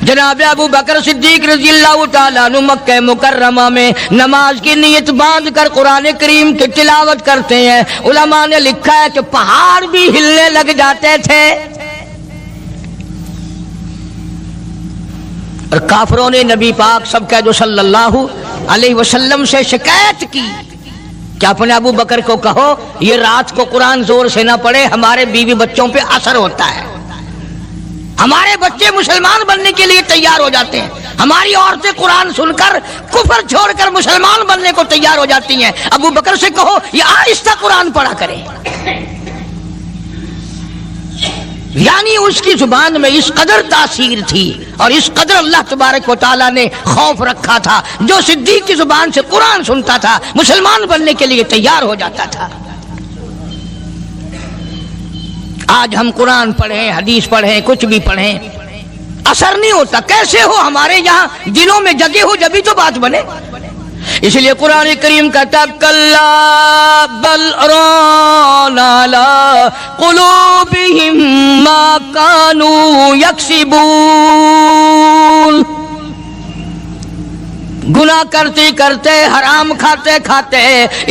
جناب ابو بکر صدیق رضی اللہ تعالیٰ عنہ مکہ مکرمہ میں نماز کی نیت باندھ کر قرآن کریم کی تلاوت کرتے ہیں، علماء نے لکھا ہے کہ پہاڑ بھی ہلنے لگ جاتے تھے، اور کافروں نے نبی پاک سب کا جو صلی اللہ علیہ وسلم سے شکایت کی کہ اپنے ابو بکر کو کہو یہ رات کو قرآن زور سے نہ پڑھے، ہمارے بیوی بچوں پہ اثر ہوتا ہے، ہمارے بچے مسلمان بننے کے لیے تیار ہو جاتے ہیں، ہماری عورتیں قرآن سن کر کفر چھوڑ کر مسلمان بننے کو تیار ہو جاتی ہیں۔ ابو بکر سے کہو یہ آہستہ قرآن پڑھا کرے، یعنی اس کی زبان میں اس قدر تاثیر تھی اور اس قدر اللہ تبارک و تعالیٰ نے خوف رکھا تھا، جو صدیق کی زبان سے قرآن سنتا تھا مسلمان بننے کے لیے تیار ہو جاتا تھا۔ آج ہم قرآن پڑھیں، حدیث پڑھیں، کچھ بھی پڑھیں، اثر نہیں ہوتا۔ کیسے ہو؟ ہمارے یہاں دلوں میں جگہ ہو جبھی تو بات بنے۔ اس لیے قرآن کریم کہتا ہے کلا بل ران علی قلوبہم ما کانوا یکسبون، گناہ کرتے کرتے، حرام کھاتے کھاتے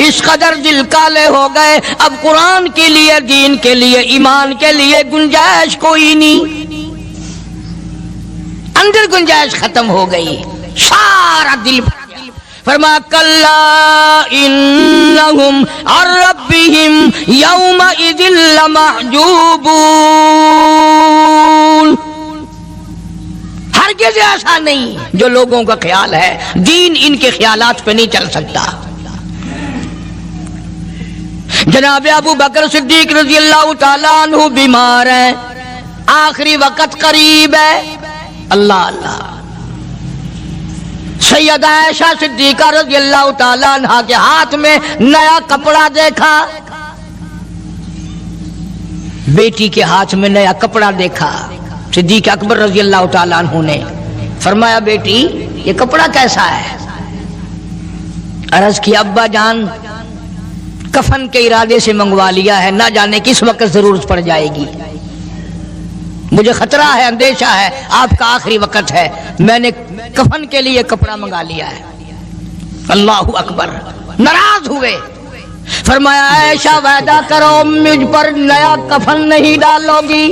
اس قدر دل کالے ہو گئے، اب قرآن کے لیے، دین کے لیے، ایمان کے لیے گنجائش کوئی نہیں، اندر گنجائش ختم ہو گئی، سارا دل بھر گیا۔ فرمایا کلا انہم عن ربہم یومئذ لمحجوبون، ہرگز ایسا نہیں جو لوگوں کا خیال ہے، دین ان کے خیالات پہ نہیں چل سکتا۔ جناب ابو بکر صدیق رضی اللہ تعالیٰ عنہ بیمار ہیں، آخری وقت قریب ہے، اللہ اللہ۔ سیدہ عائشہ صدیقہ رضی اللہ تعالیٰ عنہ کے ہاتھ میں نیا کپڑا دیکھا، بیٹی کے ہاتھ میں نیا کپڑا دیکھا۔ صدیق اکبر رضی اللہ تعالیٰ عنہ نے فرمایا بیٹی یہ کپڑا کیسا ہے؟ عرض کی ابا جان کفن کے ارادے سے منگوا لیا ہے، نہ جانے کس وقت ضرورت پڑ جائے گی، مجھے خطرہ ہے، اندیشہ ہے، آپ کا آخری وقت ہے، میں نے کفن کے لیے کپڑا منگا لیا ہے۔ اللہ اکبر، ناراض ہوئے، فرمایا عائشہ وعدہ کرو مجھ پر نیا کفن نہیں ڈالو گی۔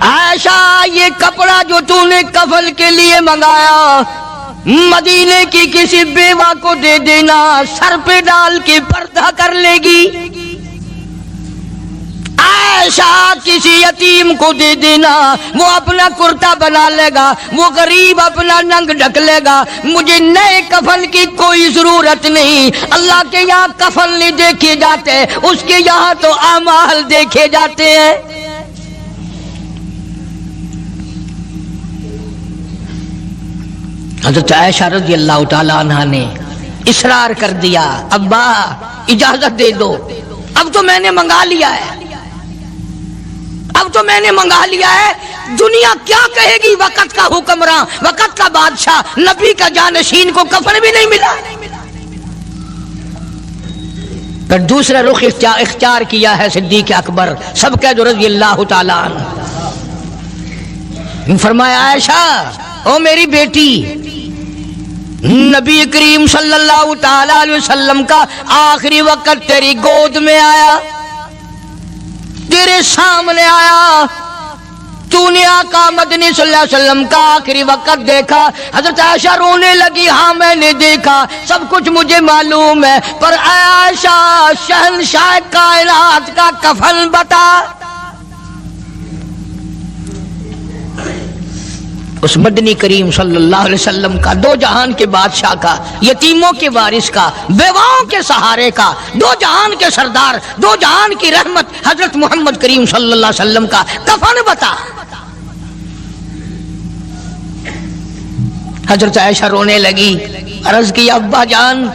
عائشہ یہ کپڑا جو تو نے کفن کے لیے منگایا مدینے کی کسی بیوہ کو دے دینا، سر پہ ڈال کے پردہ کر لے گی۔ عائشہ کسی یتیم کو دے دینا، وہ اپنا کرتا بنا لے گا، وہ غریب اپنا ننگ ڈھک لے گا، مجھے نئے کفن کی کوئی ضرورت نہیں۔ اللہ کے یہاں کفن نہیں دیکھے جاتے، اس کے یہاں تو اعمال دیکھے جاتے ہیں۔ حضرت عائشہ رضی اللہ تعالی عنہا نے اصرار کر دیا، ابا اجازت دے دو، اب تو میں نے منگا لیا ہے، اب تو میں نے منگا لیا ہے، دنیا کیا کہے گی؟ وقت کا حکمراں، وقت کا بادشاہ، نبی کا جانشین کو کفن بھی نہیں ملا۔ پھر دوسرا رخ اختیار کیا ہے صدیق اکبر سب کہہ دو رضی اللہ تعالی عنہ۔ فرمایا عائشہ او میری بیٹی، نبی کریم صلی اللہ تعالی علیہ وسلم کا آخری وقت تیری گود میں آیا، تیرے سامنے آیا، تو نے آقا مدنی صلی اللہ علیہ وسلم کا آخری وقت دیکھا۔ حضرت عائشہ رونے لگی، ہاں میں نے دیکھا، سب کچھ مجھے معلوم ہے، پر عائشہ شہنشاہ کائنات کا کفن بتا۔ اس مدنی کریم صلی اللہ علیہ وسلم کا، دو جہان کے بادشاہ کا، یتیموں کے وارث کا، بیواؤں کے سہارے کا، دو جہان کے سردار، دو جہان کی رحمت حضرت محمد کریم صلی اللہ علیہ وسلم کا کفن بتا۔ حضرت عائشہ رونے لگی، عرض کی ابا جان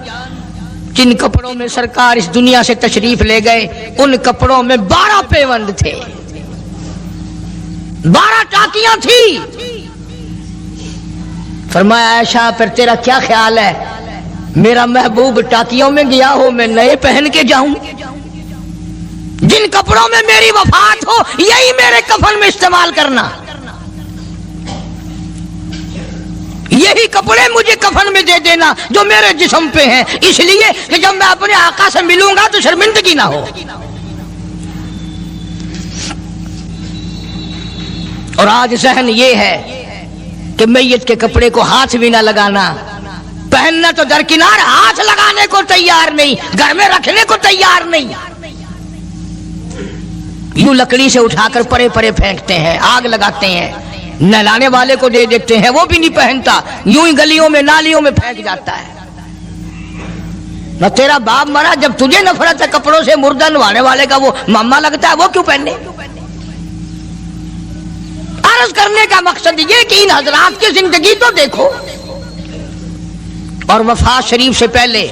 جن کپڑوں میں سرکار اس دنیا سے تشریف لے گئے ان کپڑوں میں 12 پیوند تھے، 12 ٹاکیاں تھی۔ فرمایا عائشہ پھر تیرا کیا خیال ہے، میرا محبوب ٹاکیوں میں گیا ہو میں نئے پہن کے جاؤں؟ جن کپڑوں میں میری وفات ہو یہی میرے کفن میں استعمال کرنا، یہی کپڑے مجھے کفن میں دے دینا جو میرے جسم پہ ہیں، اس لیے کہ جب میں اپنے آقا سے ملوں گا تو شرمندگی نہ ہو۔ اور آج ذہن یہ ہے کہ میت کے کپڑے کو ہاتھ بھی نہ لگانا، پہننا تو درکنار، ہاتھ لگانے کو تیار نہیں، گھر میں رکھنے کو تیار نہیں۔ یوں لکڑی سے اٹھا کر پرے پرے پھینکتے ہیں، آگ لگاتے ہیں، نہلانے والے کو دے دیتے ہیں، وہ بھی نہیں پہنتا، یوں ہی گلیوں میں نالیوں میں پھینک جاتا ہے۔ نہ تیرا باپ مرا، جب تجھے نفرت ہے کپڑوں سے، مردہ نوانے والے کا وہ ماما لگتا ہے، وہ کیوں پہنے؟ عرض کرنے کا مقصد یہ کہ ان حضرات کی زندگی تو دیکھو، اور وفات شریف سے پہلے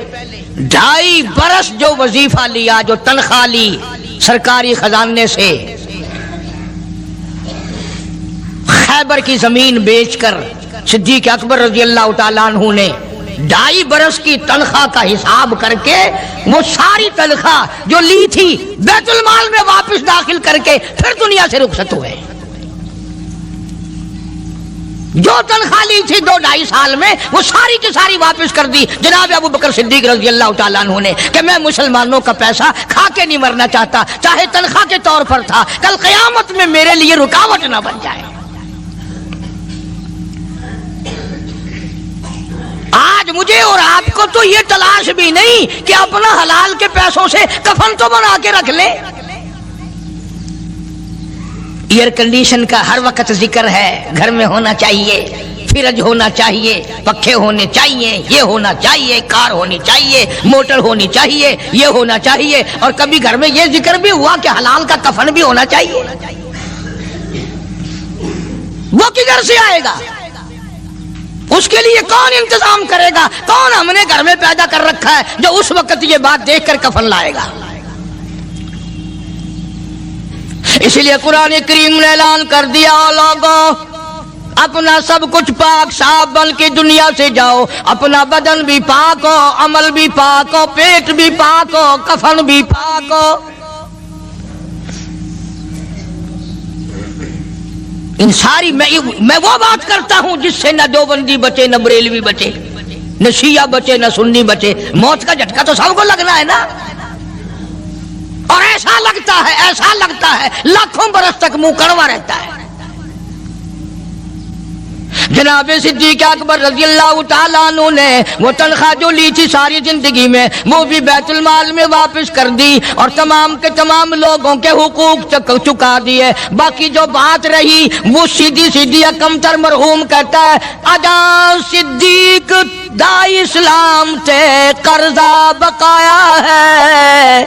2.5 برس جو وظیفہ لیا، جو تنخواہ لی سرکاری خزانے سے، خیبر کی زمین بیچ کر صدیق اکبر رضی اللہ تعالیٰ عنہ نے 2.5 برس کی تنخواہ کا حساب کر کے وہ ساری تنخواہ جو لی تھی بیت المال میں واپس داخل کر کے پھر دنیا سے رخصت ہوئے۔ جو تنخواہ لی تھی 2-2.5 سال میں وہ ساری کی ساری واپس کر دی جناب ابو بکر صدیق رضی اللہ تعالیٰ عنہ نے، کہ میں مسلمانوں کا پیسہ کھا کے نہیں مرنا چاہتا، چاہے تنخواہ کے طور پر تھا، کل قیامت میں میرے لیے رکاوٹ نہ بن جائے۔ آج مجھے اور آپ کو تو یہ تلاش بھی نہیں کہ اپنا حلال کے پیسوں سے کفن تو بنا کے رکھ لیں۔ ایئر کنڈیشن کا ہر وقت ذکر ہے، گھر میں ہونا چاہیے، فریج ہونا چاہیے، پنکھے ہونے چاہیے، یہ ہونا چاہیے، کار ہونی چاہیے، موٹر ہونی چاہیے، یہ ہونا چاہیے، اور کبھی گھر میں یہ ذکر بھی ہوا کہ حلال کا کفن بھی ہونا چاہیے۔ وہ کدھر سے آئے گا؟ اس کے لیے کون انتظام کرے گا؟ کون ہم نے گھر میں پیدا کر رکھا ہے جو اس وقت یہ بات دیکھ کر کفن لائے گا؟ اس لیے قرآن کریم نے اعلان کر دیا، لوگوں اپنا سب کچھ پاک صاف بن کے دنیا سے جاؤ، اپنا بدن بھی پاک ہو، عمل بھی پاک ہو، پیٹ بھی پاک ہو، کفن بھی پاک ہو۔ ان ساری میں وہ بات کرتا ہوں جس سے نہ دیوبندی بچے، نہ بریلوی بچے، نہ شیعہ بچے، نہ سنی بچے۔ موت کا جھٹکا تو سب کو لگنا ہے نا، اور ایسا لگتا ہے لاکھوں برس تک منہ کڑوا رہتا ہے۔ جناب صدیق اکبر رضی اللہ تعالیٰ عنہ نے وہ تنخواہ جو لی تھی ساری زندگی میں، وہ بھی بیت المال میں واپس کر دی، اور تمام کے تمام لوگوں کے حقوق چکا دیے۔ باقی جو بات رہی وہ سیدھی کمتر مرحوم کہتا ہے، ادا صدیق دا اسلام تے قرضہ بقایا ہے،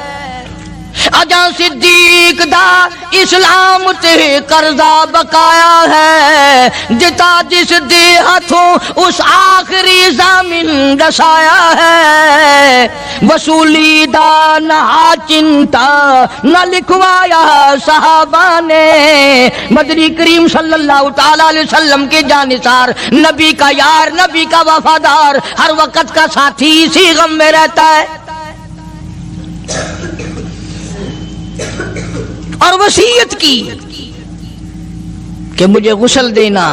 اجا صدیق دا اسلام تے قرضہ بقایا ہے، جتا جس دے ہاتھوں اس آخری زمین دسایا ہے، وصولی دا نہ چنتا نہ لکھوایا صحابہ نے۔ مدنی کریم صلی اللہ تعالی علیہ وسلم کے جانثار، نبی کا یار، نبی کا وفادار، ہر وقت کا ساتھی، اسی غم میں رہتا ہے، اور وصیت کی کہ مجھے غسل دینا،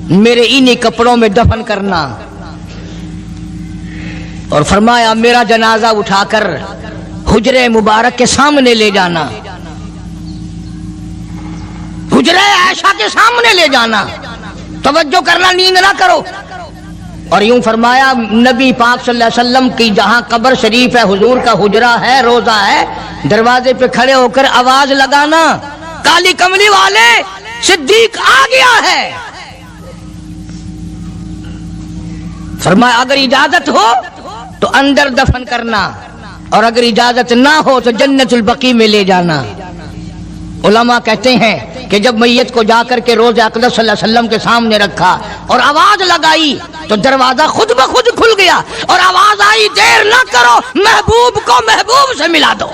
میرے انہی کپڑوں میں دفن کرنا، اور فرمایا میرا جنازہ اٹھا کر حجرے مبارک کے سامنے لے جانا، حجرے عائشہ کے سامنے لے جانا، توجہ کرنا، نیند نہ کرو۔ اور یوں فرمایا نبی پاک صلی اللہ علیہ وسلم کی جہاں قبر شریف ہے، حضور کا حجرہ ہے، روضہ ہے، دروازے پہ کھڑے ہو کر آواز لگانا، کالی کملی والے صدیق آ گیا ہے۔ فرمایا اگر اجازت ہو تو اندر دفن کرنا، اور اگر اجازت نہ ہو تو جنت البقیع میں لے جانا۔ علماء کہتے ہیں کہ جب میت کو جا کر کے روضہ اقدس صلی اللہ علیہ وسلم کے سامنے رکھا اور آواز لگائی تو دروازہ خود بخود کھل گیا، اور آواز آئی، دیر نہ کرو، محبوب کو محبوب سے ملا دو۔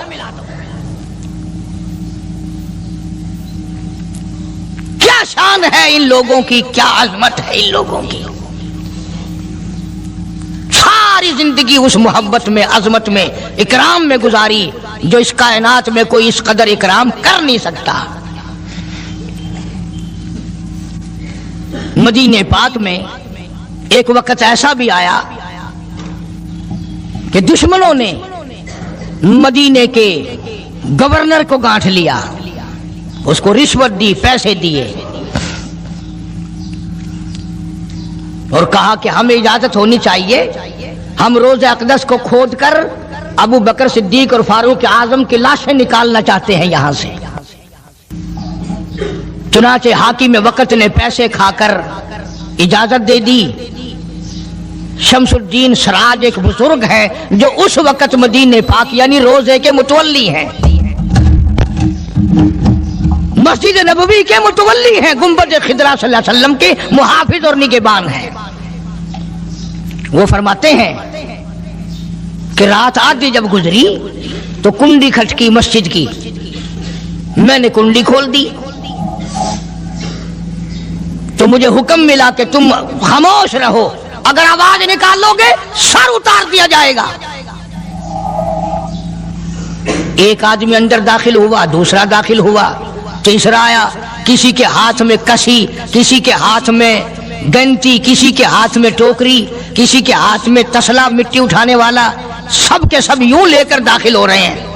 کیا شان ہے ان لوگوں کی، کیا عظمت ہے ان لوگوں کی، ساری زندگی اس محبت میں، عظمت میں، اکرام میں گزاری جو اس کائنات میں کوئی اس قدر اکرام کر نہیں سکتا۔ مدینہ پاک میں ایک وقت ایسا بھی آیا کہ دشمنوں نے مدینے کے گورنر کو گانٹھ لیا، اس کو رشوت دی، پیسے دیے، اور کہا کہ ہمیں اجازت ہونی چاہیے، ہم روضہ اقدس کو کھود کر ابو بکر صدیق اور فاروق اعظم کی لاشیں نکالنا چاہتے ہیں یہاں سے۔ چنانچہ حاکم وقت نے پیسے کھا کر اجازت دے دی. شمس الدین سراج ایک بزرگ ہے جو اس وقت مدینہ پاک یعنی روزے کے متولی ہیں، مسجد نبوی کے متولی ہیں، گنبد خضرا صلی اللہ علیہ وسلم کے محافظ اور نگہبان ہیں. وہ فرماتے ہیں کہ رات آدھی جب گزری تو کنڈی کھٹکی مسجد کی، میں نے کنڈی کھول دی تو مجھے حکم ملا کہ تم خاموش رہو، اگر آواز نکالو گے سر اتار دیا جائے گا. ایک آدمی اندر داخل ہوا، دوسرا داخل ہوا، تیسرا آیا، کسی کے ہاتھ میں کسی، کسی کے ہاتھ میں گنتی، کسی کے ہاتھ میں ٹوکری، کسی کے ہاتھ میں تسلا مٹی اٹھانے والا، سب کے سب یوں لے کر داخل ہو رہے ہیں.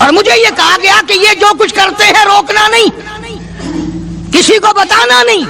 اور مجھے یہ کہا گیا کہ یہ جو کچھ کرتے ہیں روکنا نہیں، کسی کو بتانا نہیں.